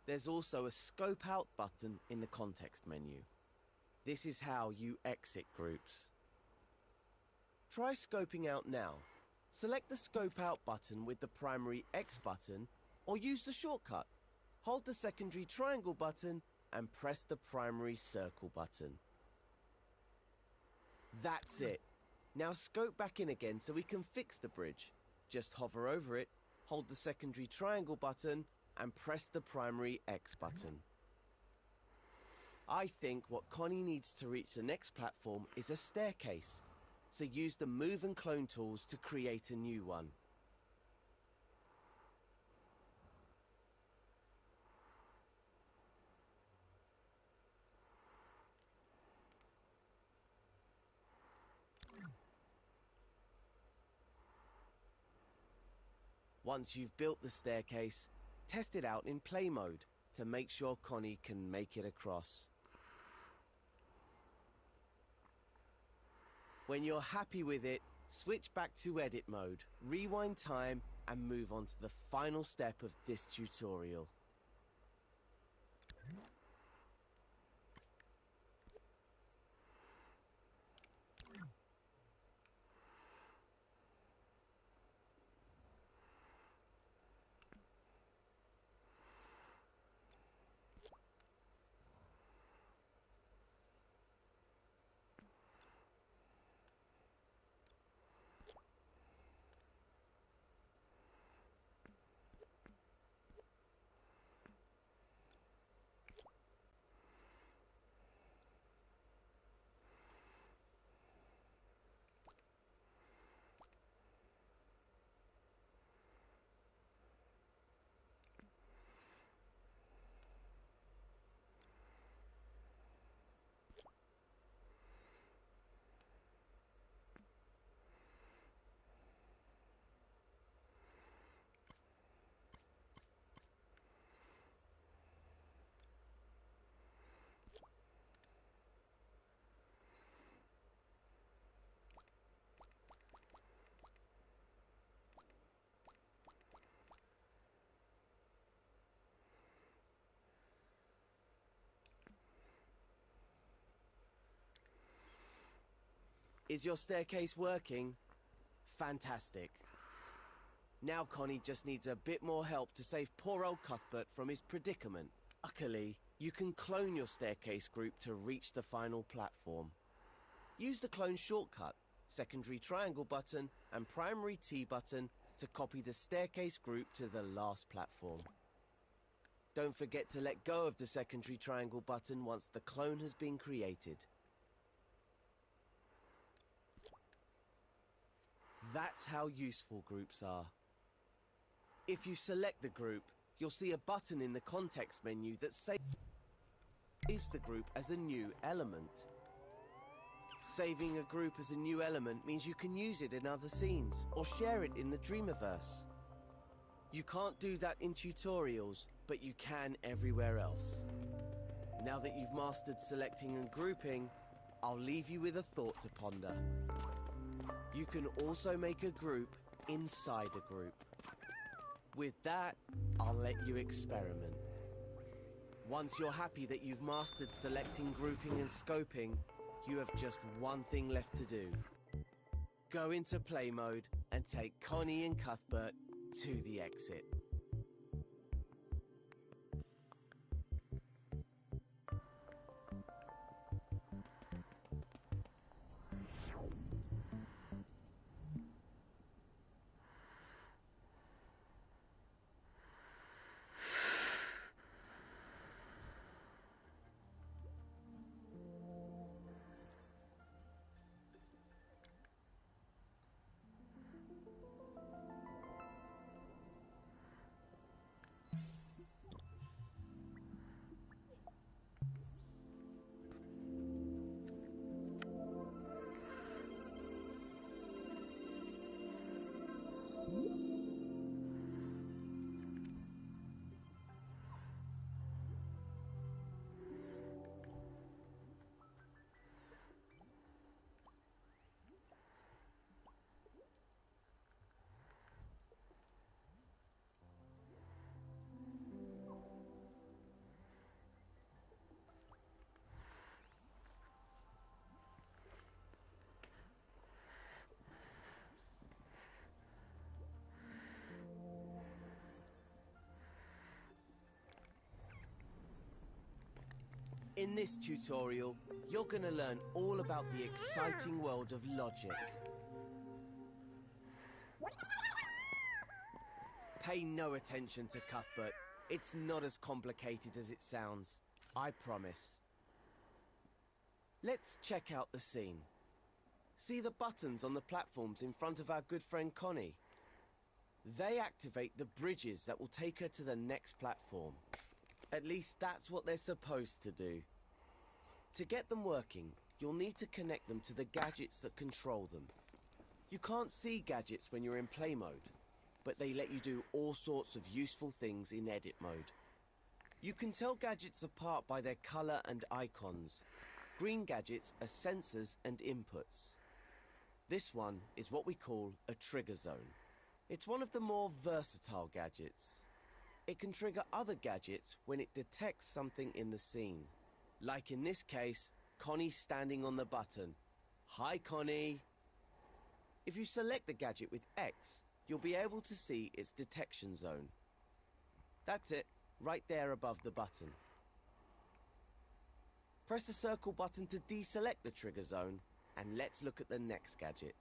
There's also a Scope Out button in the context menu. This is how you exit groups. Try scoping out now. Select the Scope Out button with the primary X button, or use the shortcut. Hold the secondary triangle button and press the primary circle button. That's it. Now scope back in again so we can fix the bridge. Just hover over it, hold the secondary triangle button, and press the primary X button. I think what Connie needs to reach the next platform is a staircase, so use the Move and Clone tools to create a new one. Once you've built the staircase, test it out in play mode to make sure Connie can make it across. When you're happy with it, switch back to edit mode, rewind time, and move on to the final step of this tutorial. Is your staircase working? Fantastic. Now Connie just needs a bit more help to save poor old Cuthbert from his predicament. Luckily, you can clone your staircase group to reach the final platform. Use the clone shortcut, secondary triangle button and primary T button to copy the staircase group to the last platform. Don't forget to let go of the secondary triangle button once the clone has been created. That's how useful groups are. If you select the group, you'll see a button in the context menu that saves the group as a new element. Saving a group as a new element means you can use it in other scenes or share it in the Dreamiverse. You can't do that in tutorials, but you can everywhere else. Now that you've mastered selecting and grouping, I'll leave you with a thought to ponder. You can also make a group inside a group. With that, I'll let you experiment. Once you're happy that you've mastered selecting, grouping and scoping, you have just one thing left to do. Go into play mode and take Connie and Cuthbert to the exit. In this tutorial, you're going to learn all about the exciting world of logic. Pay no attention to Cuthbert. It's not as complicated as it sounds. I promise. Let's check out the scene. See the buttons on the platforms in front of our good friend Connie? They activate the bridges that will take her to the next platform. At least that's what they're supposed to do. To get them working, you'll need to connect them to the gadgets that control them. You can't see gadgets when you're in play mode, but they let you do all sorts of useful things in edit mode. You can tell gadgets apart by their color and icons. Green gadgets are sensors and inputs. This one is what we call a trigger zone. It's one of the more versatile gadgets. It can trigger other gadgets when it detects something in the scene. Like in this case, Connie standing on the button. Hi, Connie. If you select the gadget with X, you'll be able to see its detection zone. That's it, right there above the button. Press the circle button to deselect the trigger zone, and let's look at the next gadget.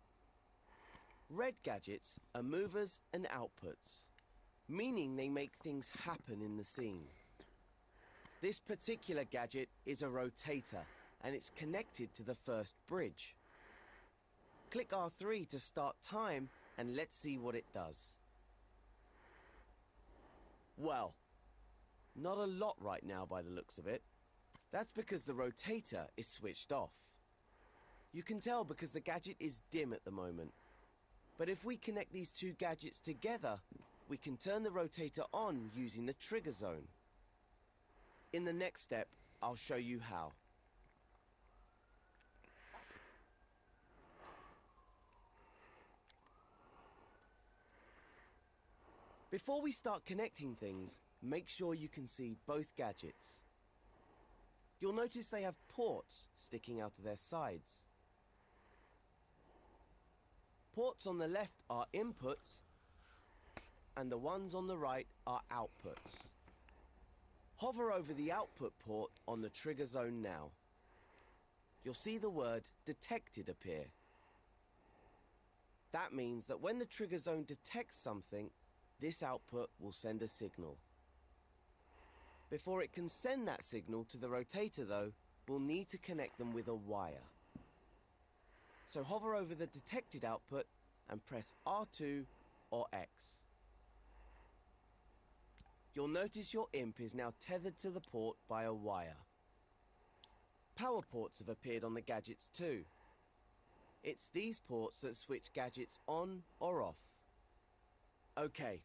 Red gadgets are movers and outputs, meaning they make things happen in the scene. This particular gadget is a rotator, and it's connected to the first bridge. Click R3 to start time, and let's see what it does. Well, not a lot right now by the looks of it. That's because the rotator is switched off. You can tell because the gadget is dim at the moment. But if we connect these two gadgets together, we can turn the rotator on using the trigger zone. In the next step, I'll show you how. Before we start connecting things, make sure you can see both gadgets. You'll notice they have ports sticking out of their sides. Ports on the left are inputs, and the ones on the right are outputs. Hover over the output port on the trigger zone now. You'll see the word detected appear. That means that when the trigger zone detects something, this output will send a signal. Before it can send that signal to the rotator though, we'll need to connect them with a wire. So hover over the detected output and press R2 or X. You'll notice your imp is now tethered to the port by a wire. Power ports have appeared on the gadgets too. It's these ports that switch gadgets on or off. Okay,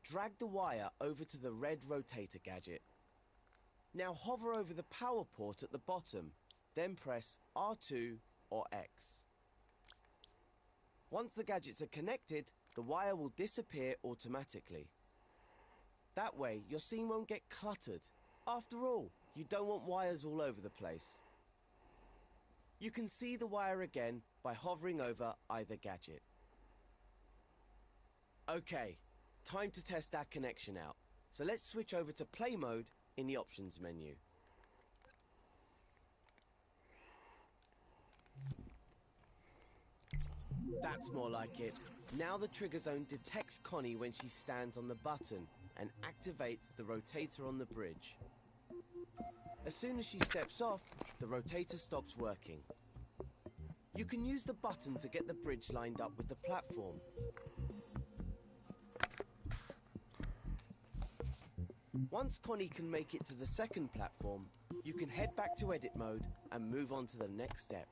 drag the wire over to the red rotator gadget. Now hover over the power port at the bottom, then press R2 or X. Once the gadgets are connected, the wire will disappear automatically. That way, your scene won't get cluttered. After all, you don't want wires all over the place. You can see the wire again by hovering over either gadget. Okay, time to test our connection out. So let's switch over to play mode in the options menu. That's more like it. Now the trigger zone detects Connie when she stands on the button and activates the rotator on the bridge. As soon as she steps off, the rotator stops working. You can use the button to get the bridge lined up with the platform. Once Connie can make it to the second platform, you can head back to edit mode and move on to the next step.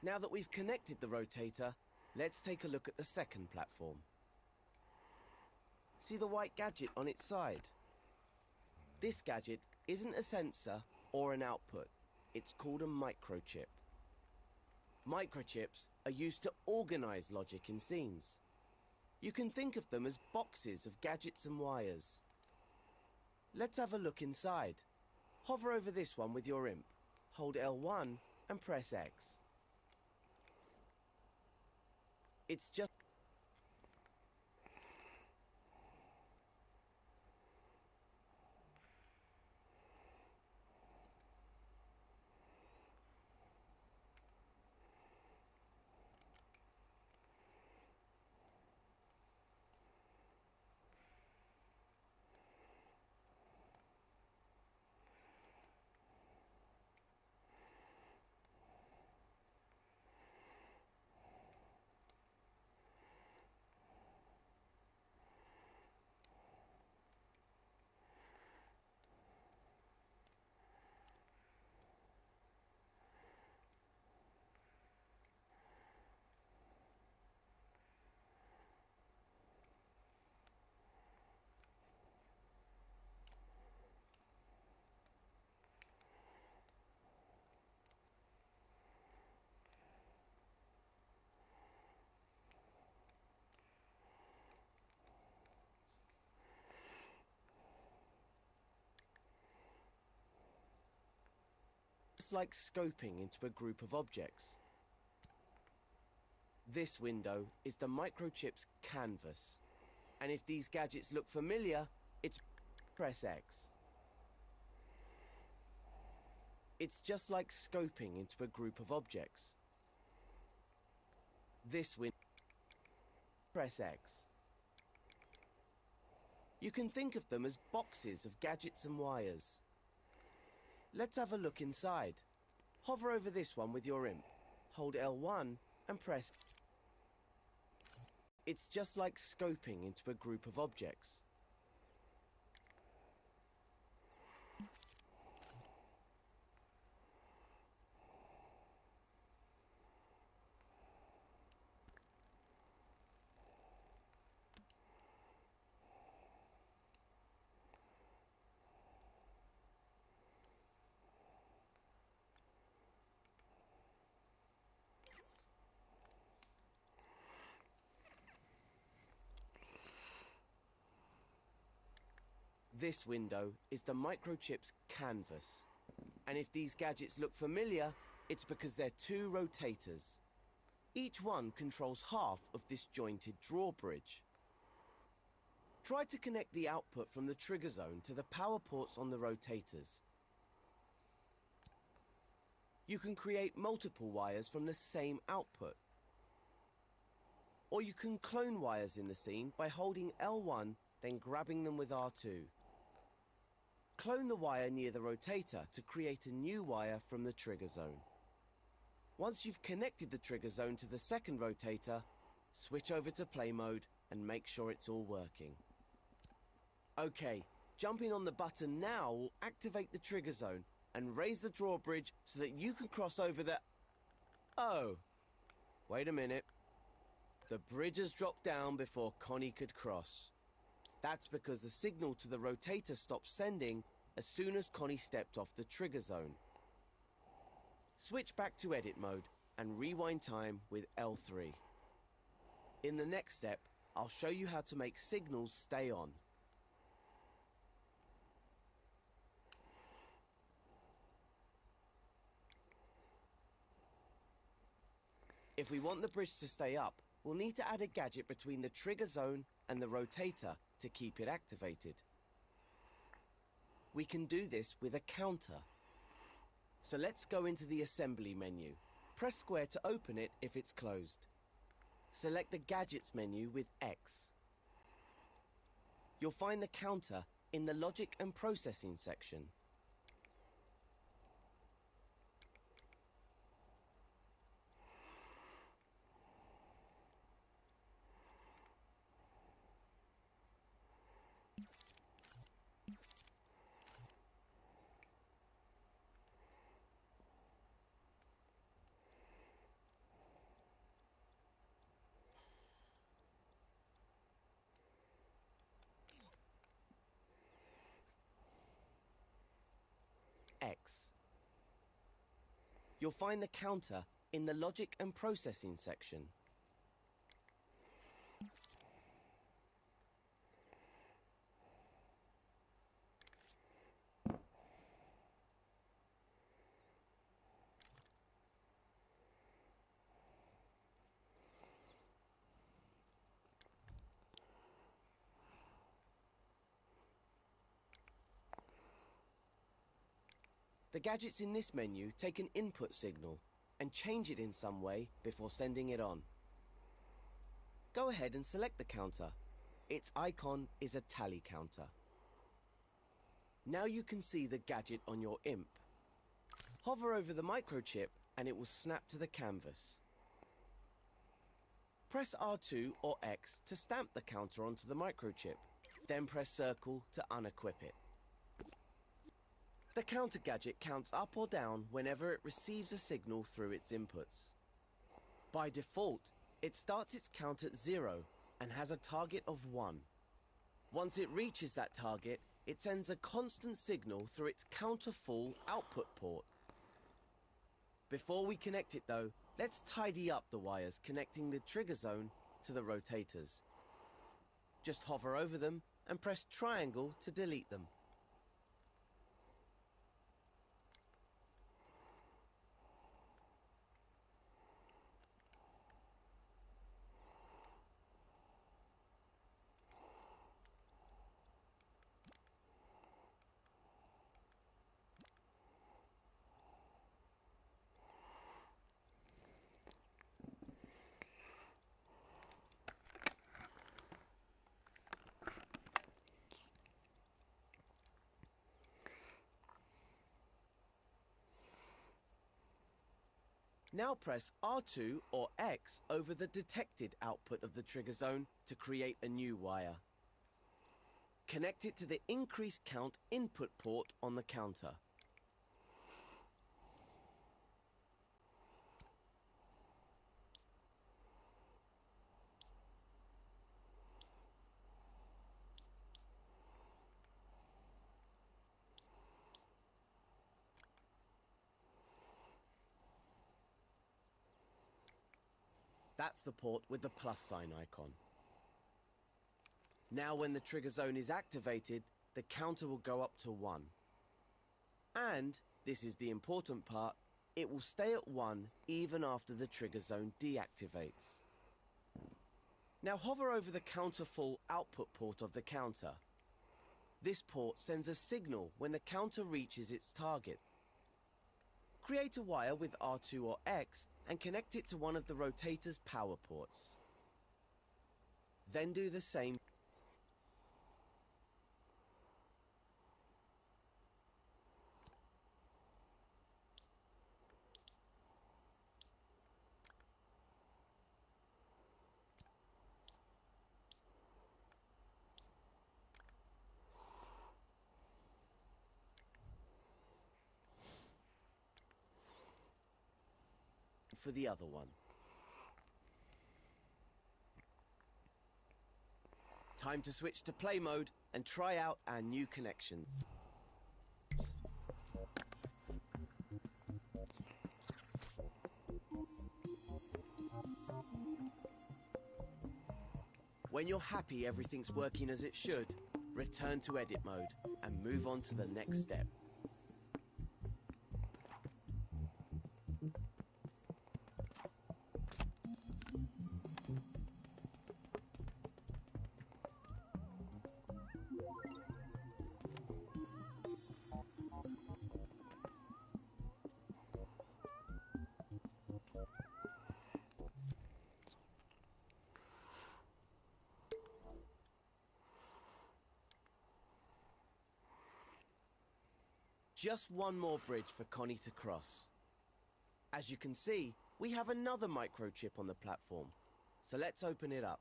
Now that we've connected the rotator, let's take a look at the second platform. See the white gadget on its side? This gadget isn't a sensor or an output. It's called a microchip. Microchips are used to organize logic in scenes. You can think of them as boxes of gadgets and wires. Let's have a look inside. Hover over this one with your imp. Hold L1 and press X. It's just like scoping into a group of objects. This window is the microchip's canvas. And if these gadgets look familiar, it's press X. It's just like scoping into a group of objects. This window, press X. You can think of them as boxes of gadgets and wires. Let's have a look inside. Hover over this one with your imp. Hold L1 and press. It's just like scoping into a group of objects. This window is the microchip's canvas. And if these gadgets look familiar, it's because they're two rotators. Each one controls half of this jointed drawbridge. Try to connect the output from the trigger zone to the power ports on the rotators. You can create multiple wires from the same output. Or you can clone wires in the scene by holding L1, then grabbing them with R2. Clone the wire near the rotator to create a new wire from the trigger zone. Once you've connected the trigger zone to the second rotator, switch over to play mode and make sure it's all working. Okay, jumping on the button now will activate the trigger zone and raise the drawbridge so that you can cross over the... Oh, wait a minute. The bridge has dropped down before Connie could cross. That's because the signal to the rotator stopped sending as soon as Connie stepped off the trigger zone. Switch back to edit mode and rewind time with L3. In the next step, I'll show you how to make signals stay on. If we want the bridge to stay up, we'll need to add a gadget between the trigger zone and the rotator to keep it activated. We can do this with a counter. So let's go into the assembly menu. Press square to open it if it's closed. Select the gadgets menu with X. You'll find the counter in the logic and processing section. X. You'll find the counter in the Logic and Processing section. The gadgets in this menu take an input signal and change it in some way before sending it on. Go ahead and select the counter. Its icon is a tally counter. Now you can see the gadget on your imp. Hover over the microchip and it will snap to the canvas. Press R2 or X to stamp the counter onto the microchip, then press circle to unequip it. The counter gadget counts up or down whenever it receives a signal through its inputs. By default, it starts its count at 0 and has a target of 1. Once it reaches that target, it sends a constant signal through its counter-full output port. Before we connect it though, let's tidy up the wires connecting the trigger zone to the rotators. Just hover over them and press triangle to delete them. Now press R2 or X over the detected output of the trigger zone to create a new wire. Connect it to the increased count input port on the counter. That's the port with the plus sign icon. Now when the trigger zone is activated, the counter will go up to 1. And, this is the important part, it will stay at 1 even after the trigger zone deactivates. Now hover over the counter full output port of the counter. This port sends a signal when the counter reaches its target. Create a wire with R2 or X and connect it to one of the rotator's power ports. Then do the same for the other one. Time to switch to play mode and try out our new connection. When you're happy everything's working as it should, return to edit mode and move on to the next step. Just one more bridge for Connie to cross. As you can see, we have another microchip on the platform, so let's open it up.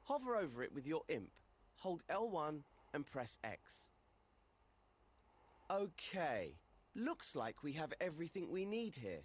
Hover over it with your imp, hold L1 and press X. Okay, looks like we have everything we need here.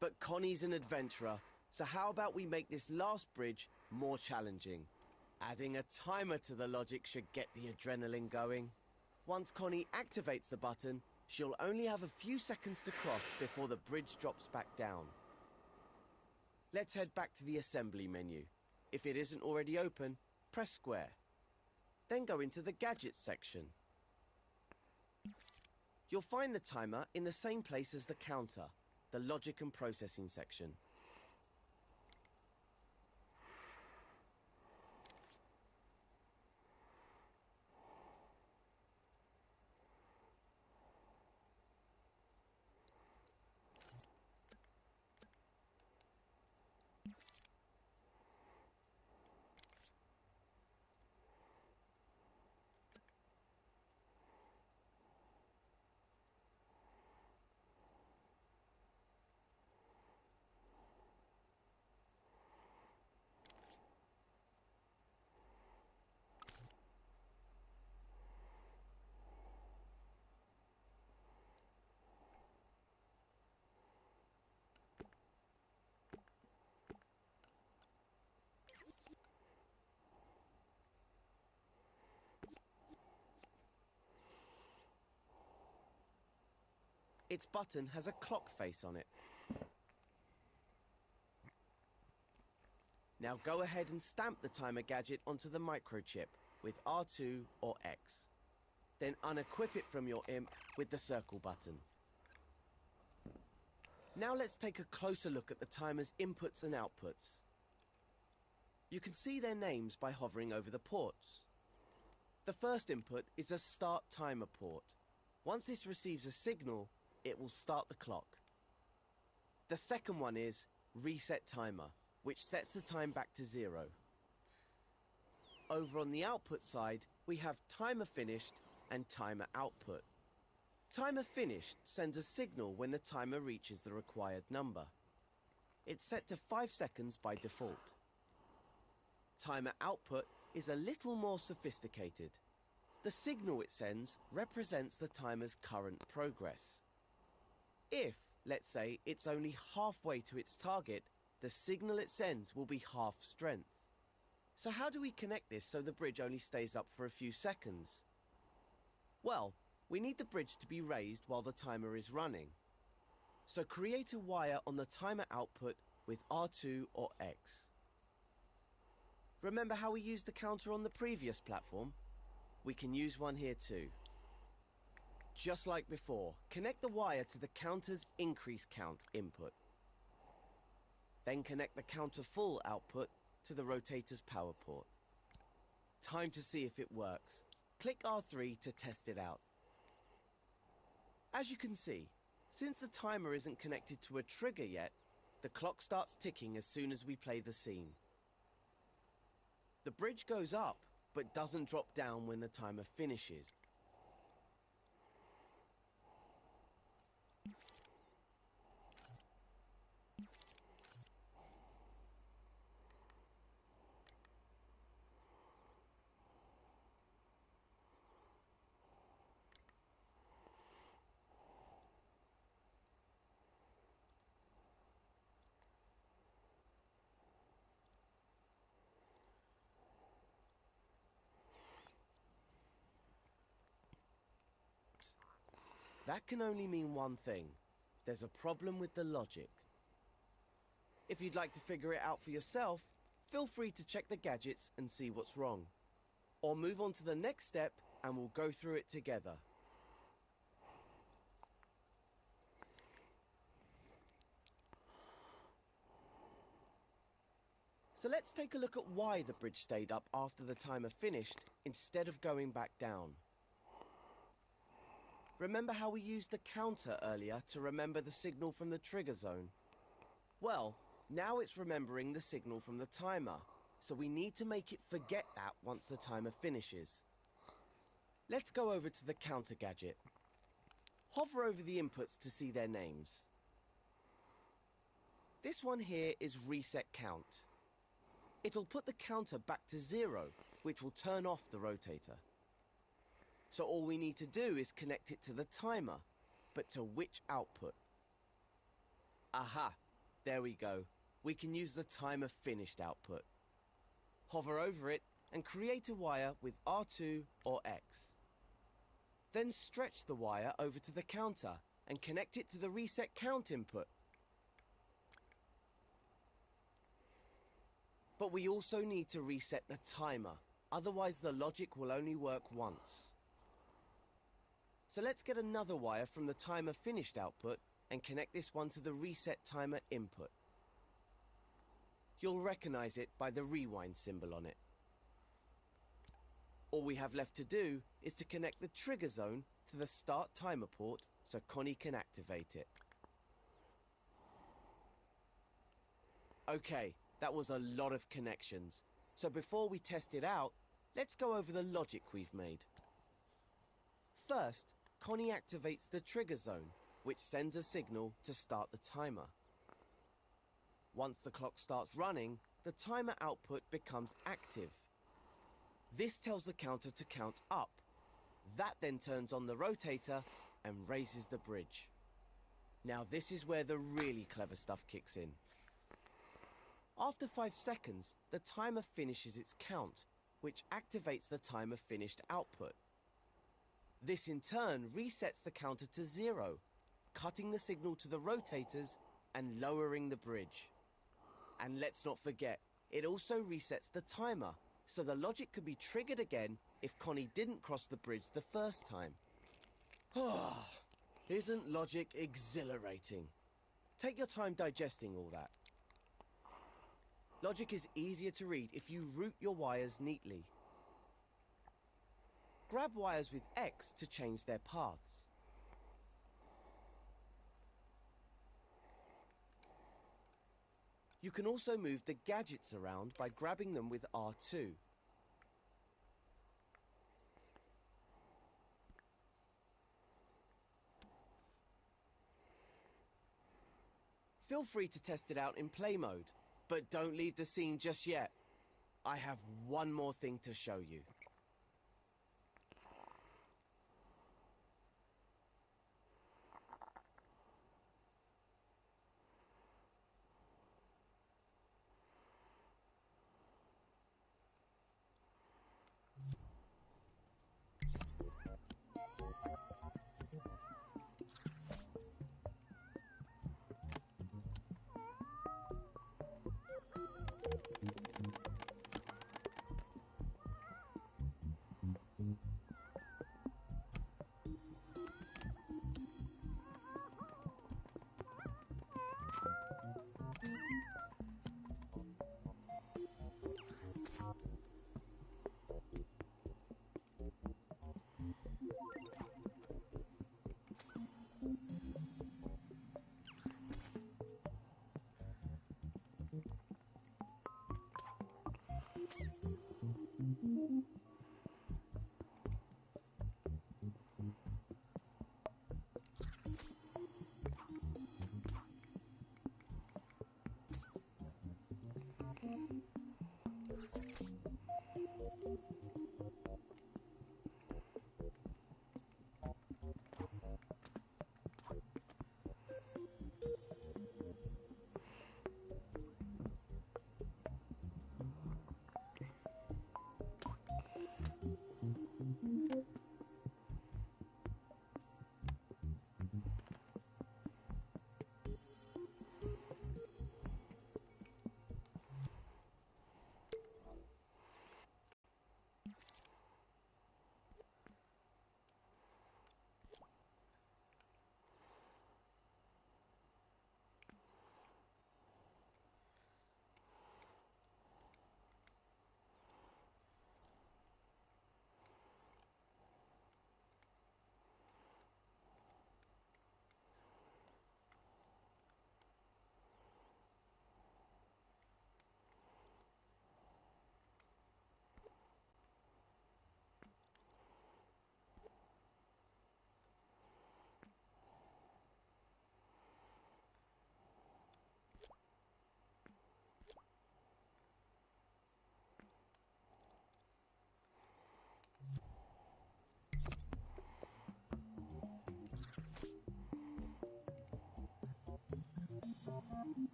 But Connie's an adventurer, so how about we make this last bridge more challenging? Adding a timer to the logic should get the adrenaline going. Once Connie activates the button, she'll only have a few seconds to cross before the bridge drops back down. Let's head back to the assembly menu. If it isn't already open, press square. Then go into the gadgets section. You'll find the timer in the same place as the counter, the logic and processing section. Its button has a clock face on it. Now go ahead and stamp the timer gadget onto the microchip with R2 or X. Then unequip it from your imp with the circle button. Now let's take a closer look at the timer's inputs and outputs. You can see their names by hovering over the ports. The first input is a start timer port. Once this receives a signal, it will start the clock. The second one is reset timer, which sets the time back to 0. Over on the output side, we have timer finished and timer output. Timer finished sends a signal when the timer reaches the required number. It's set to 5 seconds by default. Timer output is a little more sophisticated. The signal it sends represents the timer's current progress. If, let's say, it's only halfway to its target, the signal it sends will be half strength. So how do we connect this so the bridge only stays up for a few seconds? Well, we need the bridge to be raised while the timer is running. So create a wire on the timer output with R2 or X. Remember how we used the counter on the previous platform? We can use one here too. Just like before, connect the wire to the counter's increase count input. Then connect the counter full output to the rotator's power port. Time to see if it works. Click R3 to test it out. As you can see, since the timer isn't connected to a trigger yet, the clock starts ticking as soon as we play the scene. The bridge goes up, but doesn't drop down when the timer finishes. That can only mean one thing. There's a problem with the logic. If you'd like to figure it out for yourself, feel free to check the gadgets and see what's wrong. Or move on to the next step and we'll go through it together. So let's take a look at why the bridge stayed up after the timer finished instead of going back down. Remember how we used the counter earlier to remember the signal from the trigger zone? Well, now it's remembering the signal from the timer, so we need to make it forget that once the timer finishes. Let's go over to the counter gadget. Hover over the inputs to see their names. This one here is reset count. It'll put the counter back to 0, which will turn off the rotator. So all we need to do is connect it to the timer, but to which output? Aha, There we go. We can use the timer finished output. Hover over it and create a wire with R2 or X. Then stretch the wire over to the counter and connect it to the reset count input. But we also need to reset the timer, otherwise the logic will only work once. So let's get another wire from the timer finished output and connect this one to the reset timer input. You'll recognize it by the rewind symbol on it. All we have left to do is to connect the trigger zone to the start timer port so Connie can activate it. Okay, that was a lot of connections. So before we test it out, let's go over the logic we've made. First, Connie activates the trigger zone, which sends a signal to start the timer. Once the clock starts running, the timer output becomes active. This tells the counter to count up. That then turns on the rotator and raises the bridge. Now this is where the really clever stuff kicks in. After 5 seconds, the timer finishes its count, which activates the timer finished output. This in turn resets the counter to 0, cutting the signal to the rotators and lowering the bridge. And let's not forget, it also resets the timer, so the logic could be triggered again if Connie didn't cross the bridge the first time. Isn't logic exhilarating? Take your time digesting all that. Logic is easier to read if you route your wires neatly. Grab wires with X to change their paths. You can also move the gadgets around by grabbing them with R2. Feel free to test it out in play mode, but don't leave the scene just yet. I have one more thing to show you.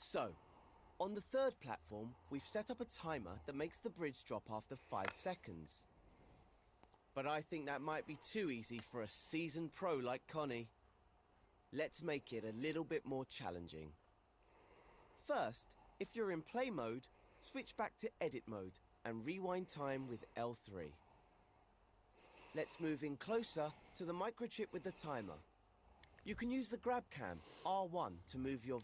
So, on the third platform, we've set up a timer that makes the bridge drop after 5 seconds. But I think that might be too easy for a seasoned pro like Connie. Let's make it a little bit more challenging. First, if you're in play mode, switch back to edit mode and rewind time with L3. Let's move in closer to the microchip with the timer. You can use the grab cam, R1, to move your...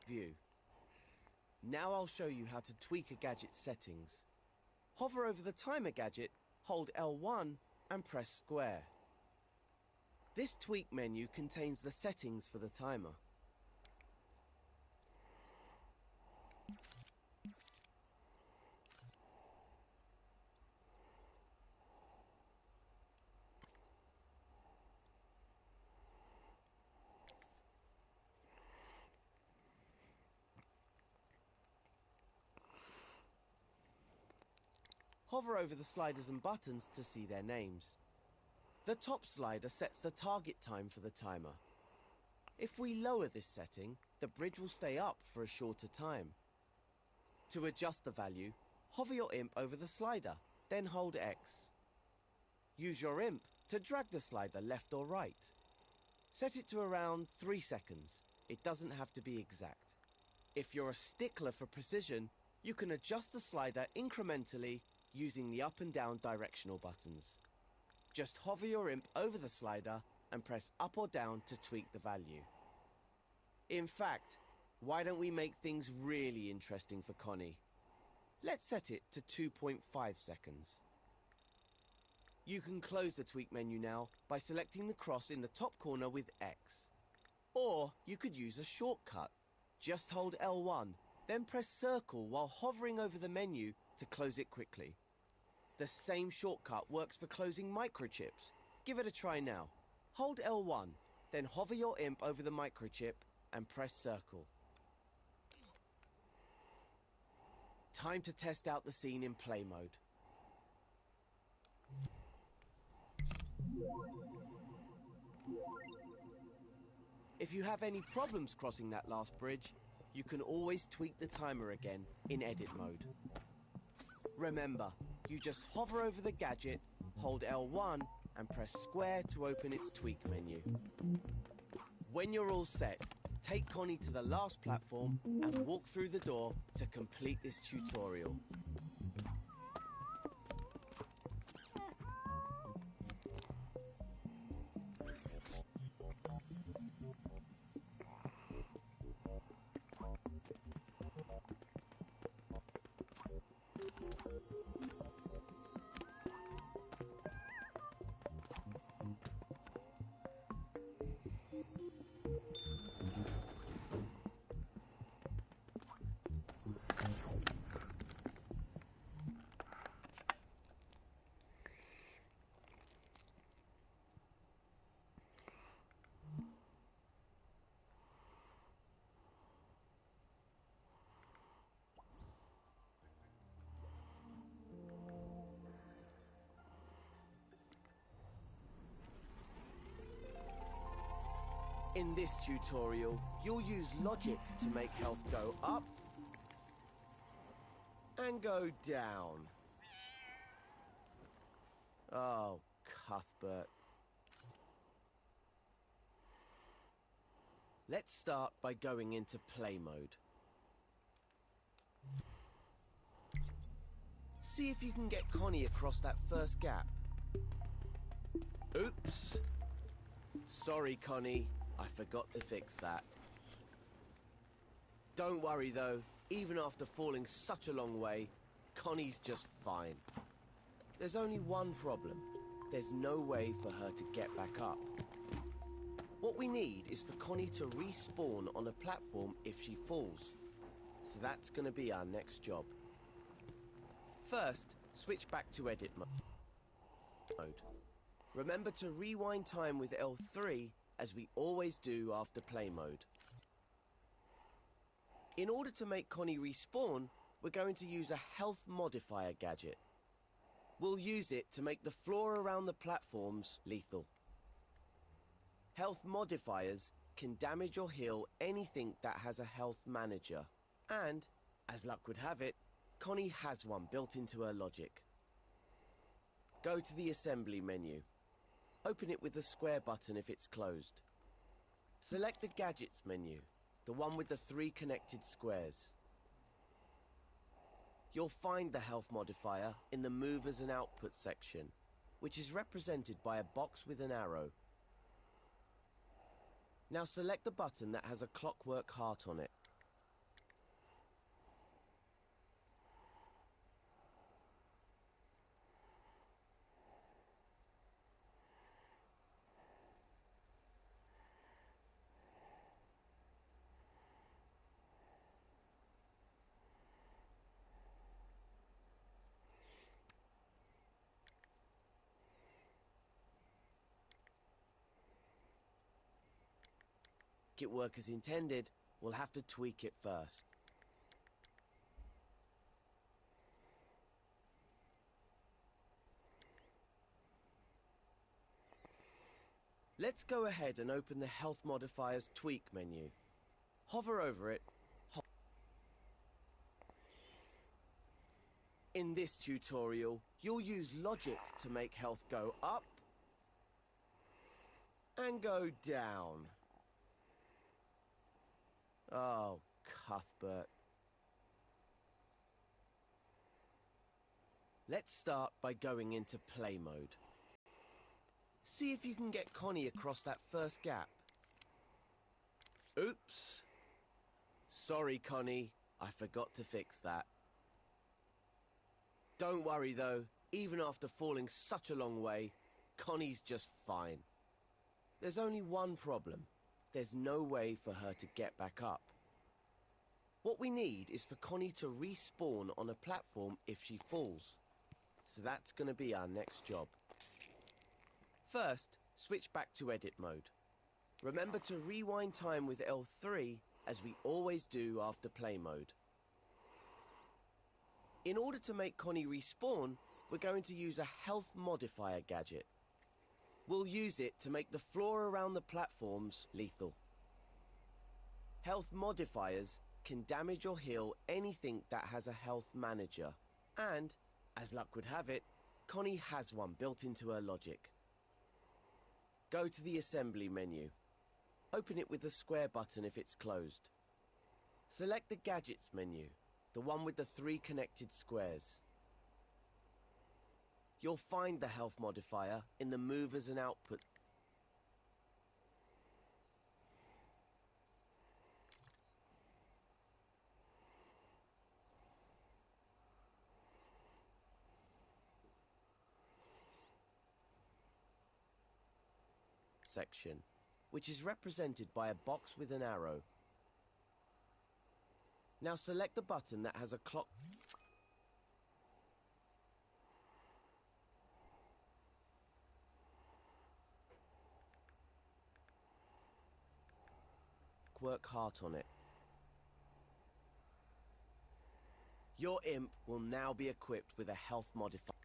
view. Now I'll show you how to tweak a gadget's settings. Hover over the timer gadget, hold L1 and press square. This tweak menu contains the settings for the timer. Hover over the sliders and buttons to see their names. The top slider sets the target time for the timer. If we lower this setting, the bridge will stay up for a shorter time. To adjust the value, hover your imp over the slider, then hold X. Use your imp to drag the slider left or right. Set it to around 3 seconds. It doesn't have to be exact. If you're a stickler for precision, you can adjust the slider incrementally using the up and down directional buttons. Just hover your imp over the slider and press up or down to tweak the value. In fact, why don't we make things really interesting for Connie? Let's set it to 2.5 seconds. You can close the tweak menu now by selecting the cross in the top corner with X. Or you could use a shortcut. Just hold L1, then press circle while hovering over the menu to close it quickly. The same shortcut works for closing microchips. Give it a try now. Hold L1, then hover your imp over the microchip and press circle. Time to test out the scene in play mode. If you have any problems crossing that last bridge, you can always tweak the timer again in edit mode. Remember, you just hover over the gadget, hold L1 and press square to open its tweak menu. When you're all set, take Connie to the last platform and walk through the door to complete this tutorial. In this tutorial, you'll use logic to make health go up and go down. Oh, Cuthbert. Let's start by going into play mode. See if you can get Connie across that first gap. Oops. Sorry, Connie. I forgot to fix that. Don't worry though, even after falling such a long way, Connie's just fine. There's only one problem. There's no way for her to get back up. What we need is for Connie to respawn on a platform if she falls. So that's going to be our next job. First, switch back to edit mode. Remember to rewind time with L3 as we always do after play mode. In order to make Connie respawn, we're going to use a health modifier gadget. We'll use it to make the floor around the platforms lethal. Health modifiers can damage or heal anything that has a health manager. And, as luck would have it, Connie has one built into her logic. Go to the assembly menu. Open it with the square button if it's closed. Select the gadgets menu, the one with the 3 connected squares. You'll find the health modifier in the movers and output section, which is represented by a box with an arrow. Now select the button that has a clockwork heart on it. It work as intended, we'll have to tweak it first. Let's go ahead and open the Health Modifiers Tweak menu. Hover over it. In this tutorial, you'll use logic to make health go up and go down. Oh, Cuthbert. Let's start by going into play mode. See if you can get Connie across that first gap. Oops. Sorry, Connie. I forgot to fix that. Don't worry though, even after falling such a long way, Connie's just fine. There's only one problem. There's no way for her to get back up. What we need is for Connie to respawn on a platform if she falls. So that's going to be our next job. First, switch back to edit mode. Remember to rewind time with L3 as we always do after play mode. In order to make Connie respawn, we're going to use a health modifier gadget. We'll use it to make the floor around the platforms lethal. Health modifiers can damage or heal anything that has a health manager. And, as luck would have it, Connie has one built into her logic. Go to the assembly menu. Open it with the square button if it's closed. Select the gadgets menu, the one with the 3 connected squares. You'll find the health modifier in the movers and output. section, which is represented by a box with an arrow. Now select the button that has a clock. Work heart on it. Your imp will now be equipped with a health modifier.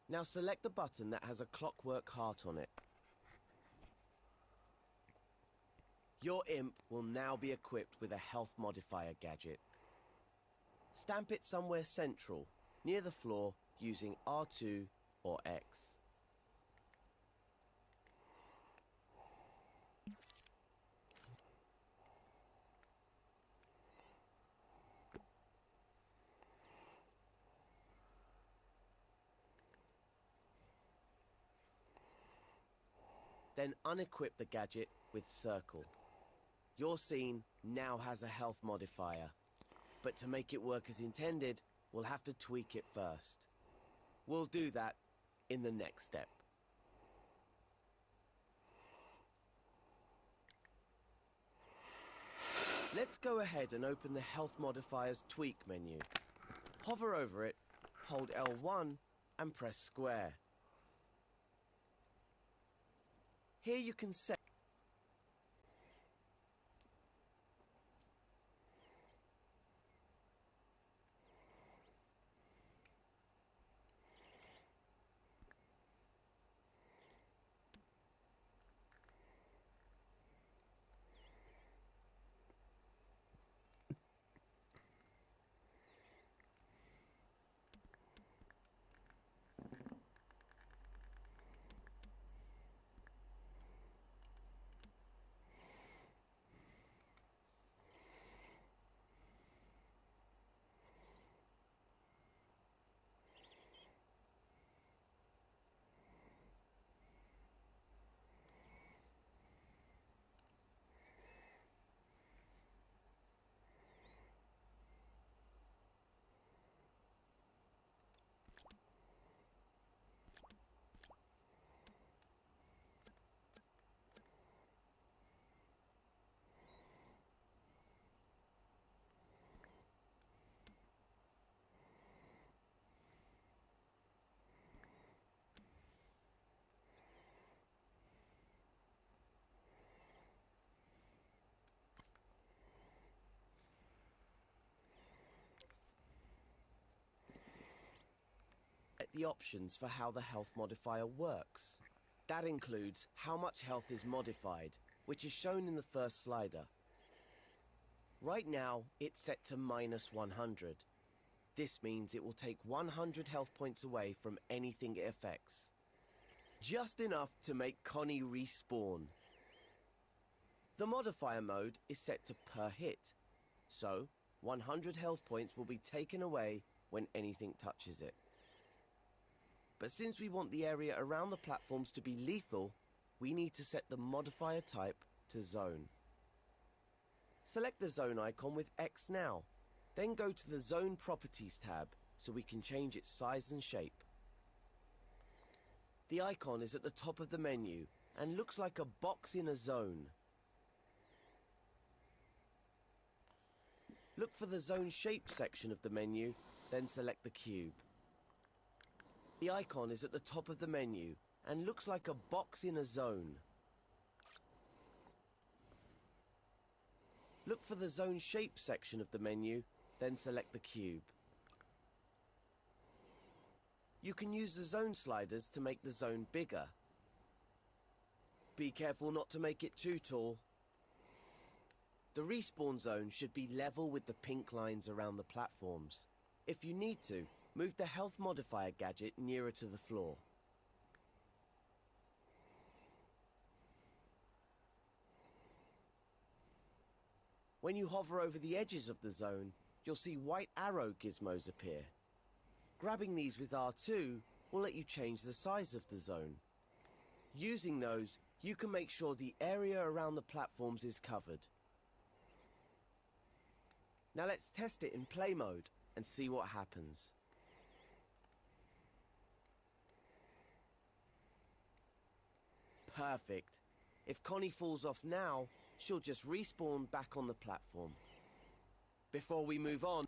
Now select the button that has a clockwork heart on it. Your imp will now be equipped with a health modifier gadget. Stamp it somewhere central, near the floor, using R2 or X. Then unequip the gadget with circle. Your scene now has a health modifier, but to make it work as intended, we'll have to tweak it first. We'll do that in the next step. Let's go ahead and open the Health Modifiers Tweak menu. Hover over it, hold L1 and press square. Here you can set the options for how the health modifier works. That includes how much health is modified, which is shown in the first slider. Right now, it's set to -100. This means it will take 100 health points away from anything it affects. Just enough to make Connie respawn. The modifier mode is set to per hit, so 100 health points will be taken away when anything touches it. But since we want the area around the platforms to be lethal, we need to set the modifier type to zone. Select the zone icon with X now, then go to the Zone Properties tab so we can change its size and shape. The icon is at the top of the menu and looks like a box in a zone. Look for the Zone Shape section of the menu, then select the cube. The icon is at the top of the menu and looks like a box in a zone. Look for the Zone Shape section of the menu, then select the cube. You can use the zone sliders to make the zone bigger. Be careful not to make it too tall. The respawn zone should be level with the pink lines around the platforms. If you need to, move the health modifier gadget nearer to the floor. When you hover over the edges of the zone, you'll see white arrow gizmos appear. Grabbing these with R2 will let you change the size of the zone. Using those, you can make sure the area around the platforms is covered. Now let's test it in play mode and see what happens. Perfect. If Connie falls off now, she'll just respawn back on the platform. Before we move on,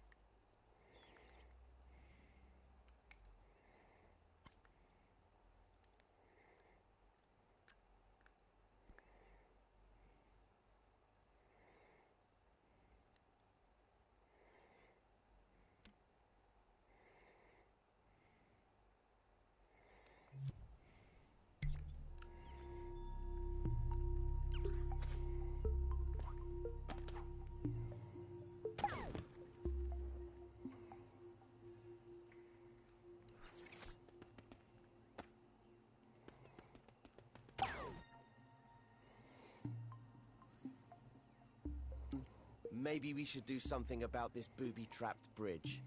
maybe we should do something about this booby-trapped bridge.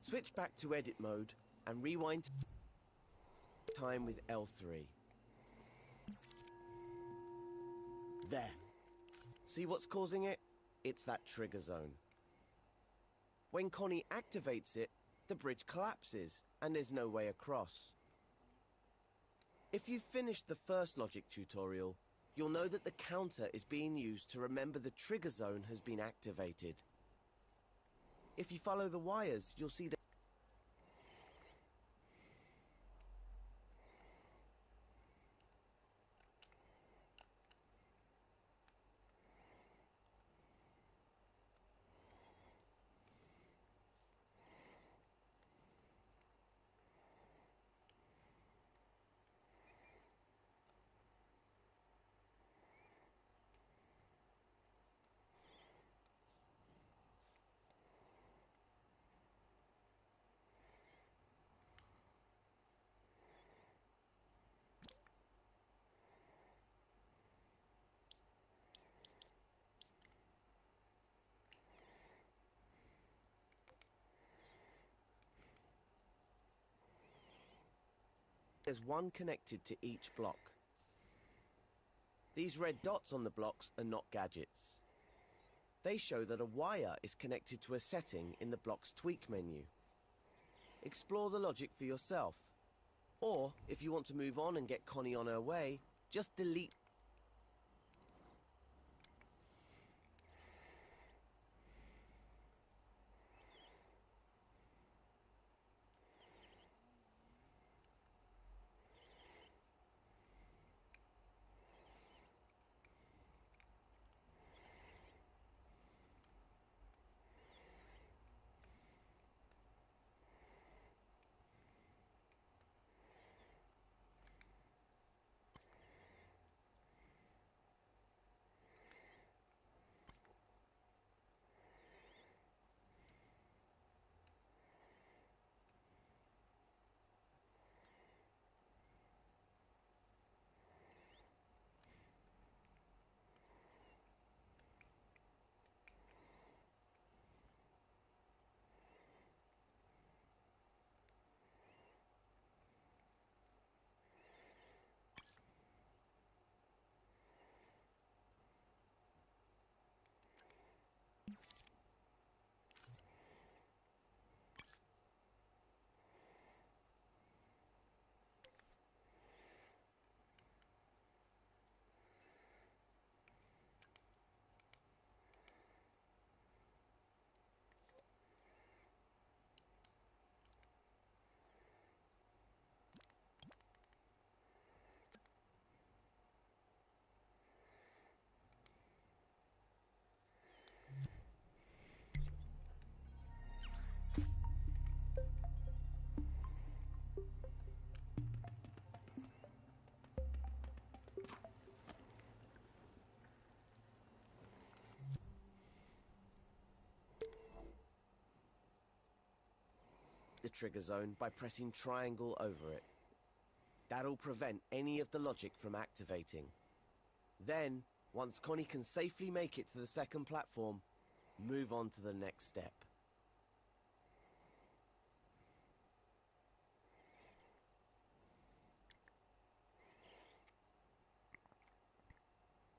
Switch back to edit mode and rewind time with L3. There. See what's causing it? It's that trigger zone. When Connie activates it, the bridge collapses and there's no way across. If you've finished the first logic tutorial, you'll know that the counter is being used to remember the trigger zone has been activated. If you follow the wires, you'll see that there's one connected to each block. These red dots on the blocks are not gadgets. They show that a wire is connected to a setting in the block's tweak menu. Explore the logic for yourself. Or, if you want to move on and get Connie on her way, just delete. the trigger zone by pressing triangle over it. That'll prevent any of the logic from activating. Then, once Connie can safely make it to the second platform, move on to the next step.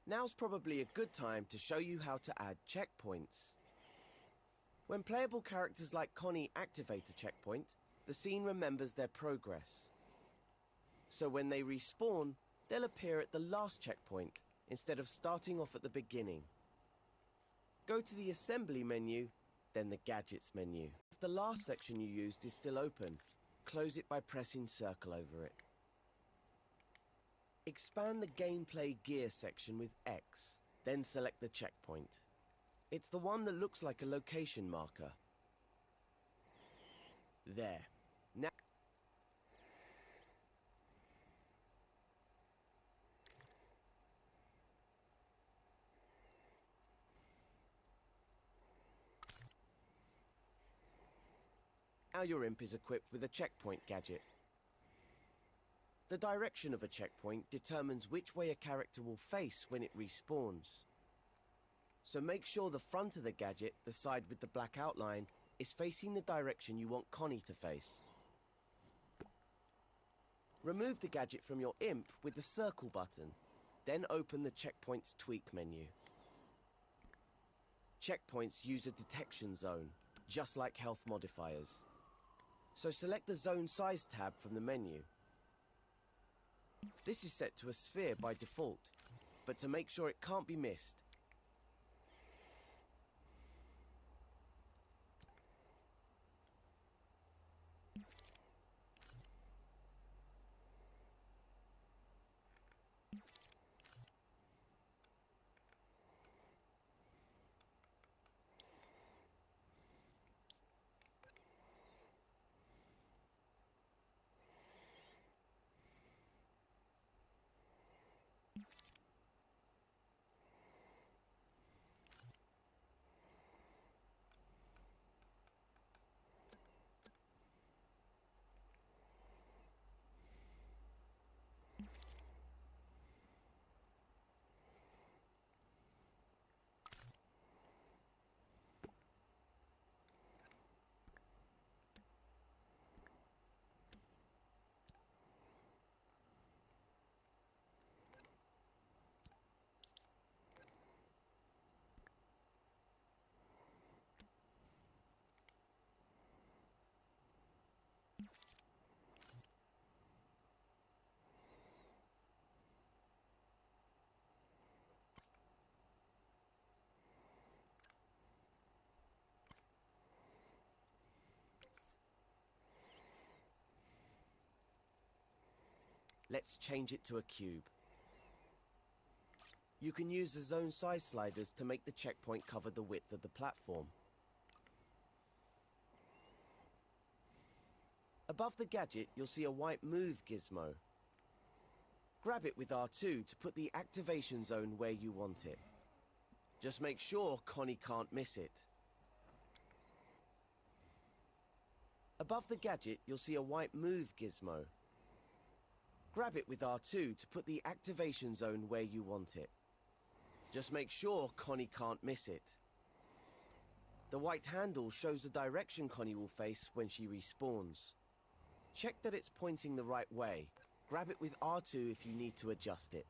Now's probably a good time to show you how to add checkpoints. When playable characters like Connie activate a checkpoint, the scene remembers their progress. So when they respawn, they'll appear at the last checkpoint instead of starting off at the beginning. Go to the Assembly menu, then the Gadgets menu. If the last section you used is still open, close it by pressing circle over it. Expand the Gameplay Gear section with X, then select the checkpoint. It's the one that looks like a location marker. There. Now your imp is equipped with a checkpoint gadget. The direction of a checkpoint determines which way a character will face when it respawns. So make sure the front of the gadget, the side with the black outline, is facing the direction you want Connie to face. Remove the gadget from your imp with the circle button, then open the Checkpoints Tweak menu. Checkpoints use a detection zone, just like health modifiers. So select the Zone Size tab from the menu. This is set to a sphere by default, but to make sure it can't be missed, let's change it to a cube. You can use the zone size sliders to make the checkpoint cover the width of the platform. Above the gadget, you'll see a white move gizmo. Grab it with R2 to put the activation zone where you want it. Just make sure Connie can't miss it. Above the gadget, you'll see a white move gizmo. Grab it with R2 to put the activation zone where you want it. Just make sure Connie can't miss it. The white handle shows the direction Connie will face when she respawns. Check that it's pointing the right way. Grab it with R2 if you need to adjust it.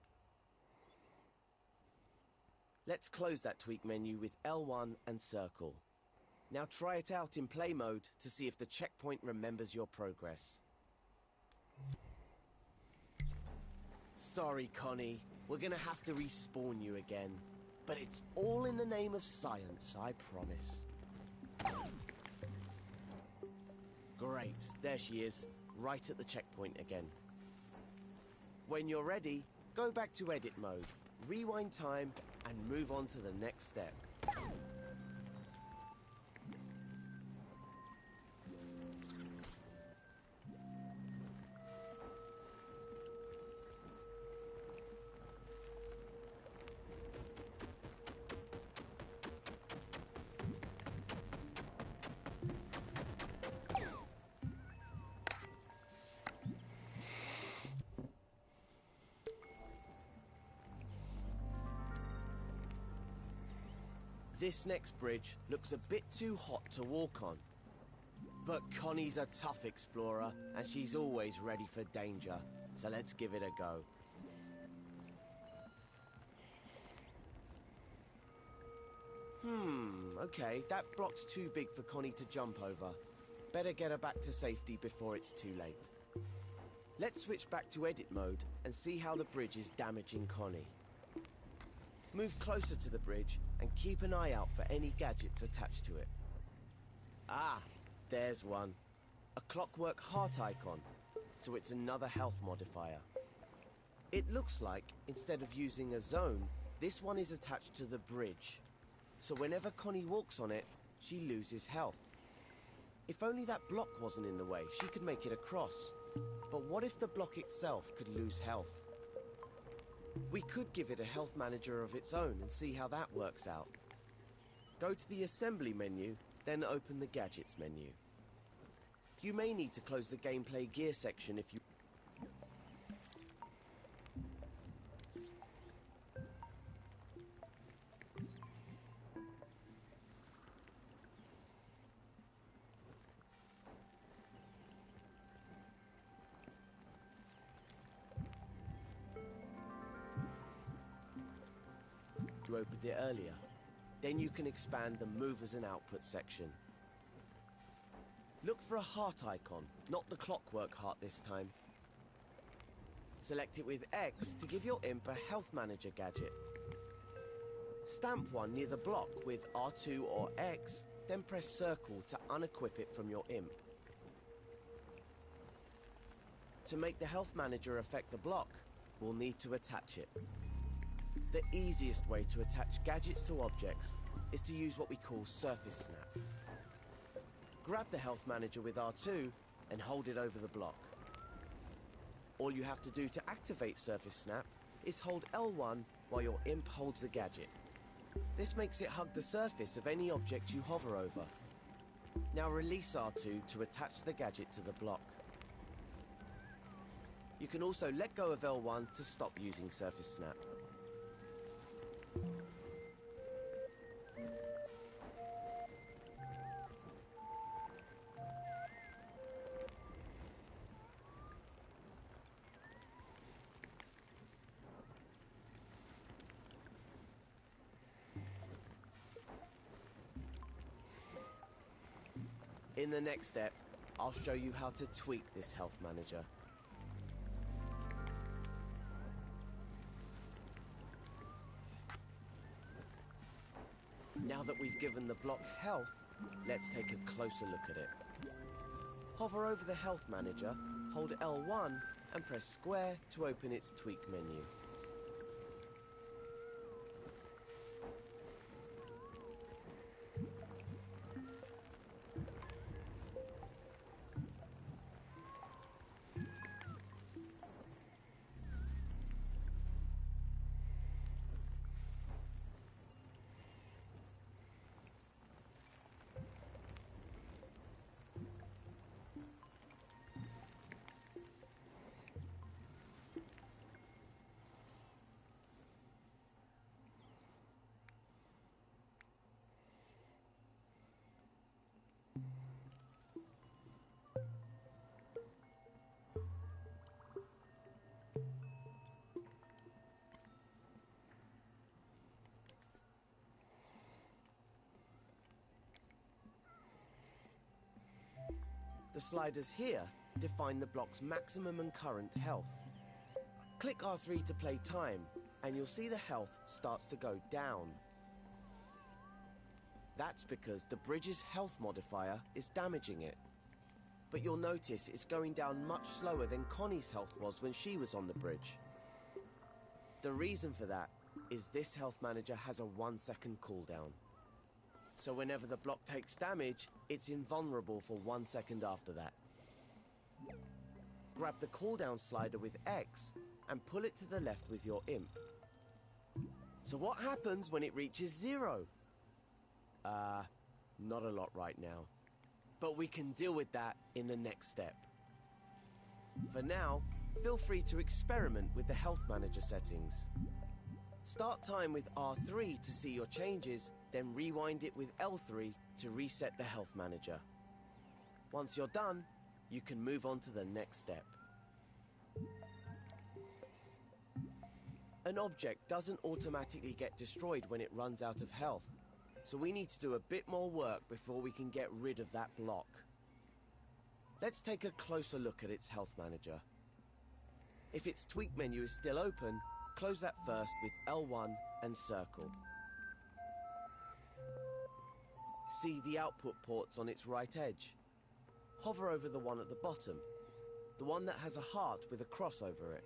Let's close that tweak menu with L1 and circle. Now try it out in play mode to see if the checkpoint remembers your progress. Sorry, Connie. We're gonna have to respawn you again. But it's all in the name of science, I promise. Great, there she is, right at the checkpoint again. When you're ready, go back to edit mode, rewind time, and move on to the next step. This next bridge looks a bit too hot to walk on. But Connie's a tough explorer, and she's always ready for danger. So let's give it a go. Okay, that block's too big for Connie to jump over. Better get her back to safety before it's too late. Let's switch back to edit mode and see how the bridge is damaging Connie. Move closer to the bridge and keep an eye out for any gadgets attached to it. Ah, there's one. A clockwork heart icon, so it's another health modifier. It looks like, instead of using a zone, this one is attached to the bridge. So whenever Connie walks on it, she loses health. If only that block wasn't in the way, she could make it across. But what if the block itself could lose health? We could give it a health manager of its own and see how that works out. Go to the assembly menu, then open the gadgets menu. You may need to close the gameplay gear section if you... You opened it earlier. Then you can expand the movers and output section. Look for a heart icon, not the clockwork heart this time. Select it with X to give your imp a health manager gadget. Stamp one near the block with R2 or X, then press circle to unequip it from your imp. To make the health manager affect the block, we'll need to attach it. The easiest way to attach gadgets to objects is to use what we call surface snap. Grab the health manager with R2 and hold it over the block. All you have to do to activate surface snap is hold L1 while your imp holds the gadget. This makes it hug the surface of any object you hover over. Now release R2 to attach the gadget to the block. You can also let go of L1 to stop using surface snap. In the next step, I'll show you how to tweak this health manager. Now that we've given the block health, let's take a closer look at it. Hover over the health manager, hold L1 and press square to open its tweak menu. The sliders here define the block's maximum and current health. Click R3 to play time, and you'll see the health starts to go down. That's because the bridge's health modifier is damaging it. But you'll notice it's going down much slower than Connie's health was when she was on the bridge. The reason for that is this health manager has a 1-second cooldown. So whenever the block takes damage, it's invulnerable for 1 second after that. Grab the cooldown slider with X and pull it to the left with your imp. So what happens when it reaches 0? Not a lot right now. But we can deal with that in the next step. For now, feel free to experiment with the health manager settings. Start time with R3 to see your changes, then rewind it with L3 to reset the health manager. Once you're done, you can move on to the next step. An object doesn't automatically get destroyed when it runs out of health, so we need to do a bit more work before we can get rid of that block. Let's take a closer look at its health manager. If its tweak menu is still open, close that first with L1 and circle. See the output ports on its right edge. Hover over the one at the bottom, the one that has a heart with a cross over it.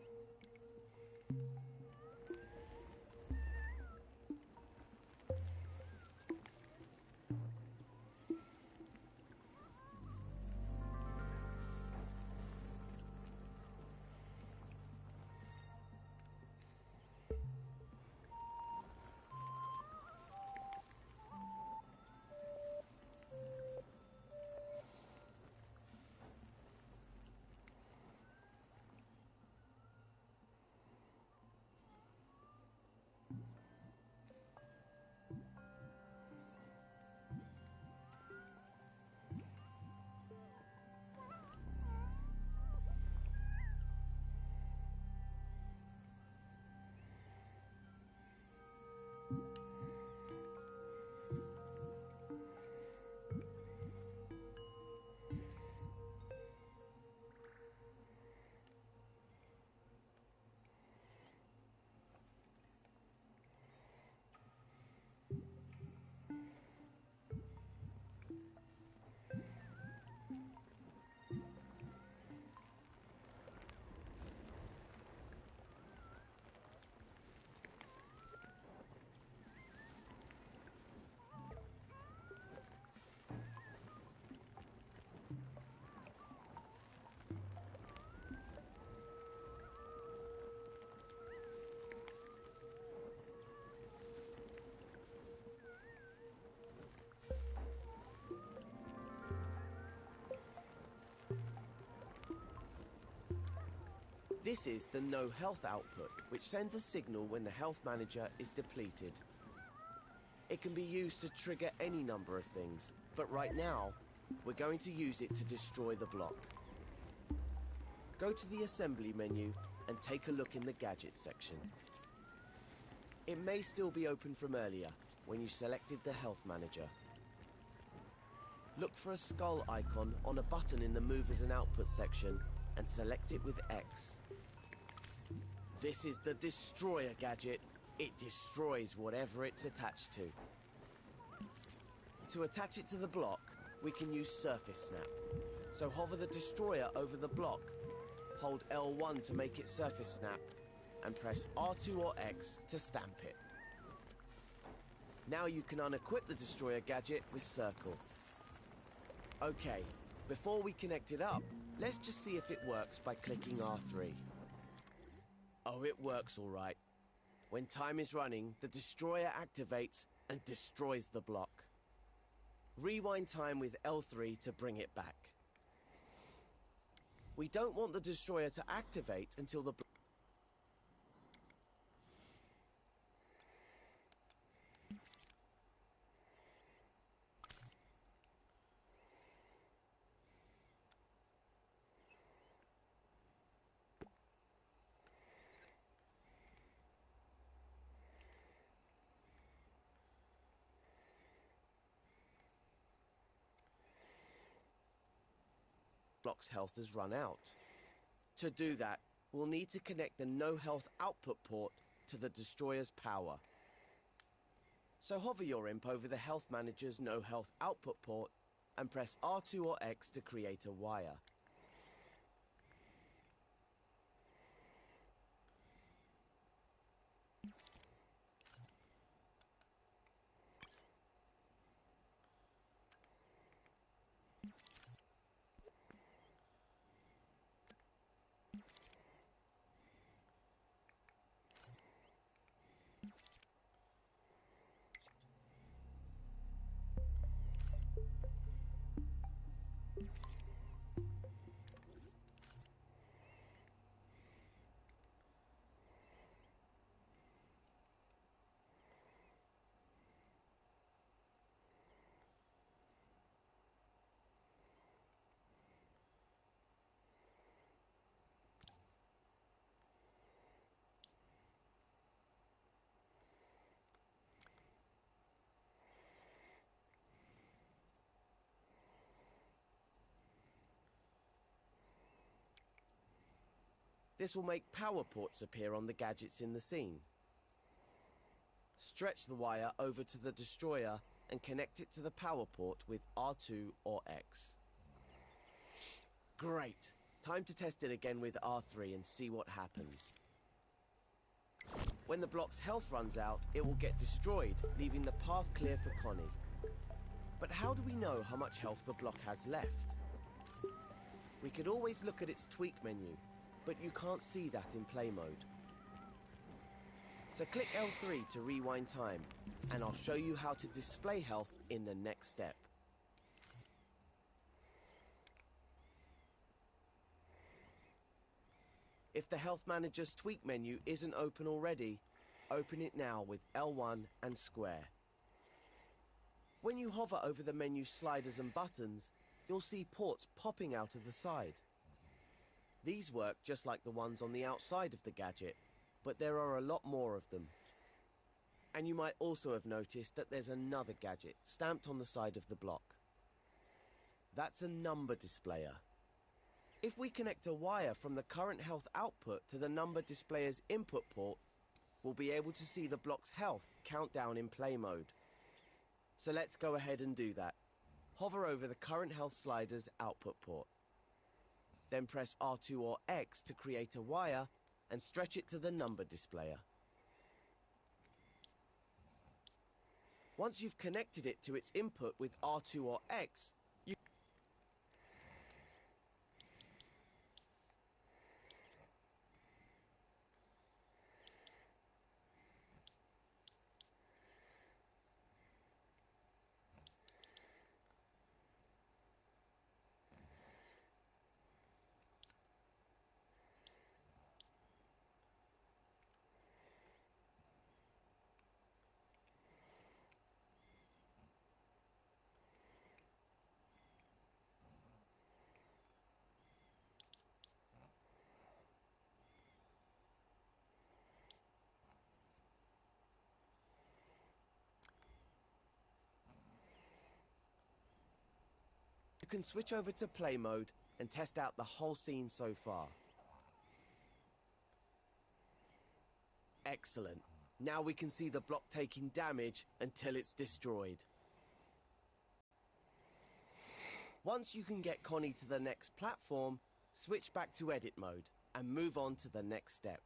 This is the no health output, which sends a signal when the health manager is depleted. It can be used to trigger any number of things, but right now, we're going to use it to destroy the block. Go to the assembly menu and take a look in the gadget section. It may still be open from earlier, when you selected the health manager. Look for a skull icon on a button in the Movers and Output section and select it with X. This is the Destroyer gadget. It destroys whatever it's attached to. To attach it to the block, we can use Surface Snap. So hover the Destroyer over the block, hold L1 to make it Surface Snap, and press R2 or X to stamp it. Now you can unequip the Destroyer gadget with Circle. Okay, before we connect it up, let's just see if it works by clicking R3. Oh, it works all right. When time is running, the Destroyer activates and destroys the block. Rewind time with L3 to bring it back. We don't want the Destroyer to activate until the block's health has run out. To do that, we'll need to connect the no health output port to the Destroyer's power. So hover your imp over the health manager's no health output port and press R2 or X to create a wire. This will make power ports appear on the gadgets in the scene. Stretch the wire over to the destroyer and connect it to the power port with R2 or X. Great! Time to test it again with R3 and see what happens. When the block's health runs out, it will get destroyed, leaving the path clear for Connie. But how do we know how much health the block has left? We could always look at its tweak menu, but you can't see that in play mode. So click L3 to rewind time, and I'll show you how to display health in the next step. If the Health Manager's tweak menu isn't open already, open it now with L1 and square. When you hover over the menu sliders and buttons, you'll see ports popping out of the side. These work just like the ones on the outside of the gadget, but there are a lot more of them. And you might also have noticed that there's another gadget stamped on the side of the block. That's a number displayer. If we connect a wire from the current health output to the number displayer's input port, we'll be able to see the block's health count down in play mode. So let's go ahead and do that. Hover over the current health slider's output port. Then press R2 or X to create a wire and stretch it to the number displayer. Once you've connected it to its input with R2 or X, you can switch over to play mode and test out the whole scene so far. Excellent. Now we can see the block taking damage until it's destroyed. Once you can get Connie to the next platform, switch back to edit mode and move on to the next step.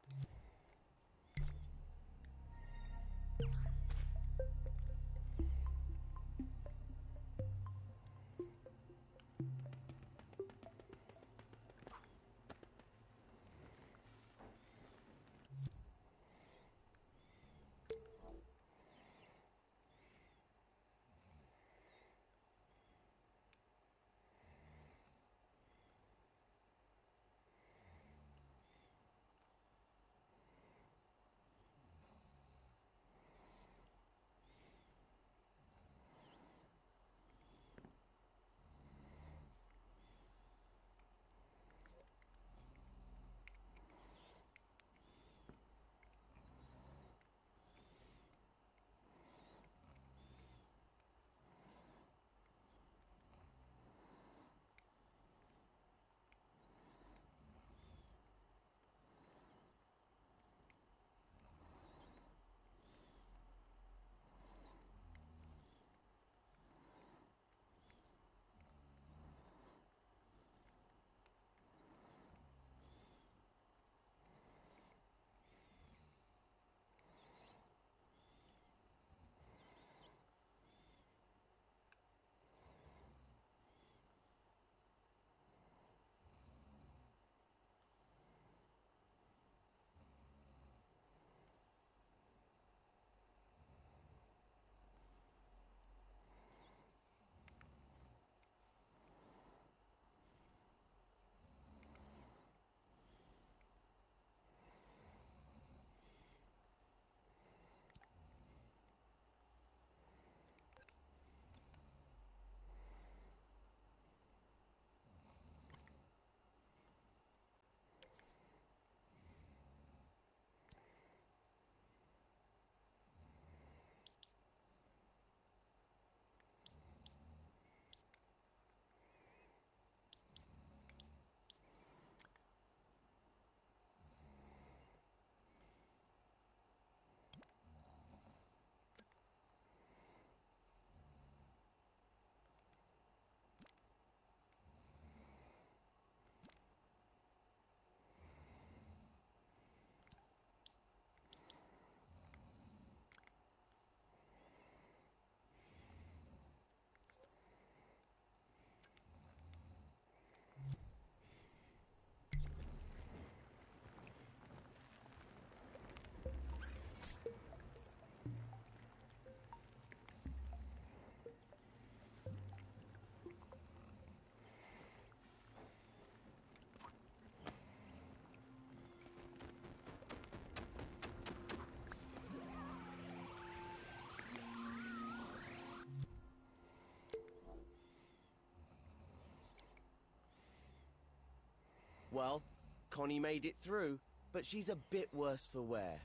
Well, Connie made it through, but she's a bit worse for wear.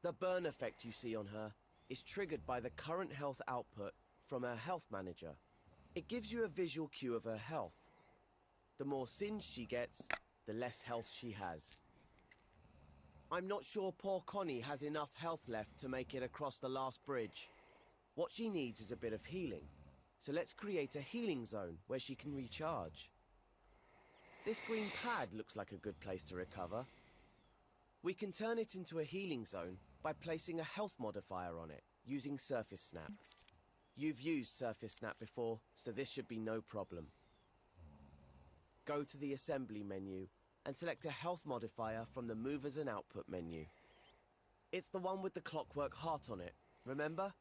The burn effect you see on her is triggered by the current health output from her health manager. It gives you a visual cue of her health. The more singed she gets, the less health she has. I'm not sure poor Connie has enough health left to make it across the last bridge. What she needs is a bit of healing. So let's create a healing zone where she can recharge. This green pad looks like a good place to recover. We can turn it into a healing zone by placing a health modifier on it, using Surface Snap. You've used Surface Snap before, so this should be no problem. Go to the Assembly menu and select a health modifier from the Movers and Output menu. It's the one with the clockwork heart on it, remember?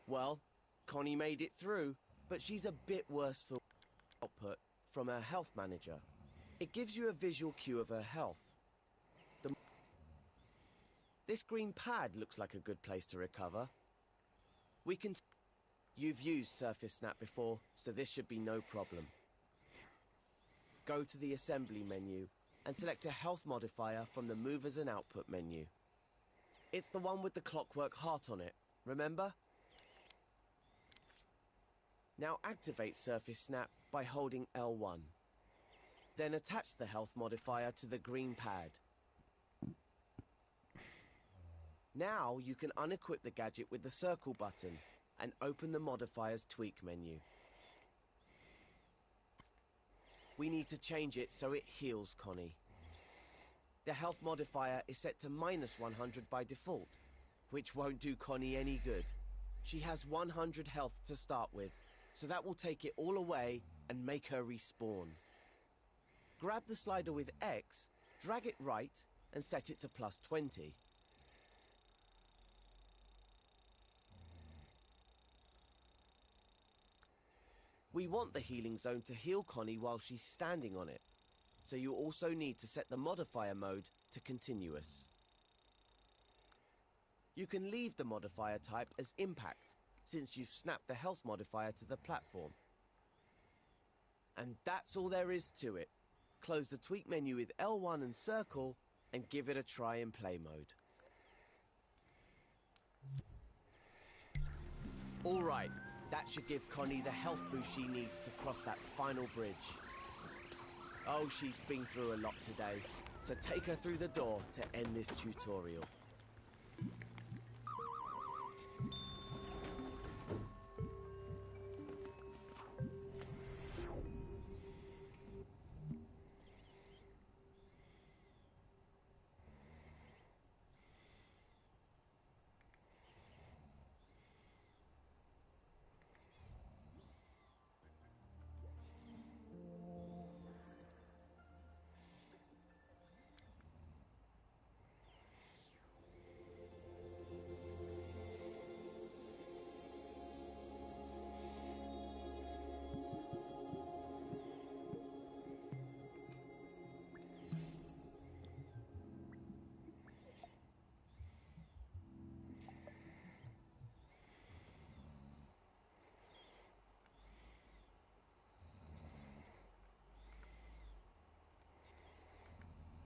Well, Connie made it through, but she's a bit worse for output from her health manager. It gives you a visual cue of her health. This green pad looks like a good place to recover. We can... You've used Surface Snap before, so this should be no problem. Go to the Assembly menu and select a health modifier from the Movers and Output menu. It's the one with the clockwork heart on it, remember? Now activate Surface Snap by holding L1. Then attach the health modifier to the green pad. Now you can unequip the gadget with the circle button and open the modifier's tweak menu. We need to change it so it heals Connie. The health modifier is set to -100 by default, which won't do Connie any good. She has 100 health to start with, so that will take it all away and make her respawn. Grab the slider with X, drag it right, and set it to +20. We want the healing zone to heal Connie while she's standing on it, so you also need to set the modifier mode to continuous. You can leave the modifier type as impact, since you've snapped the health modifier to the platform. And that's all there is to it. Close the tweak menu with L1 and circle, and give it a try in play mode. Alright, that should give Connie the health boost she needs to cross that final bridge. Oh, she's been through a lot today, so take her through the door to end this tutorial.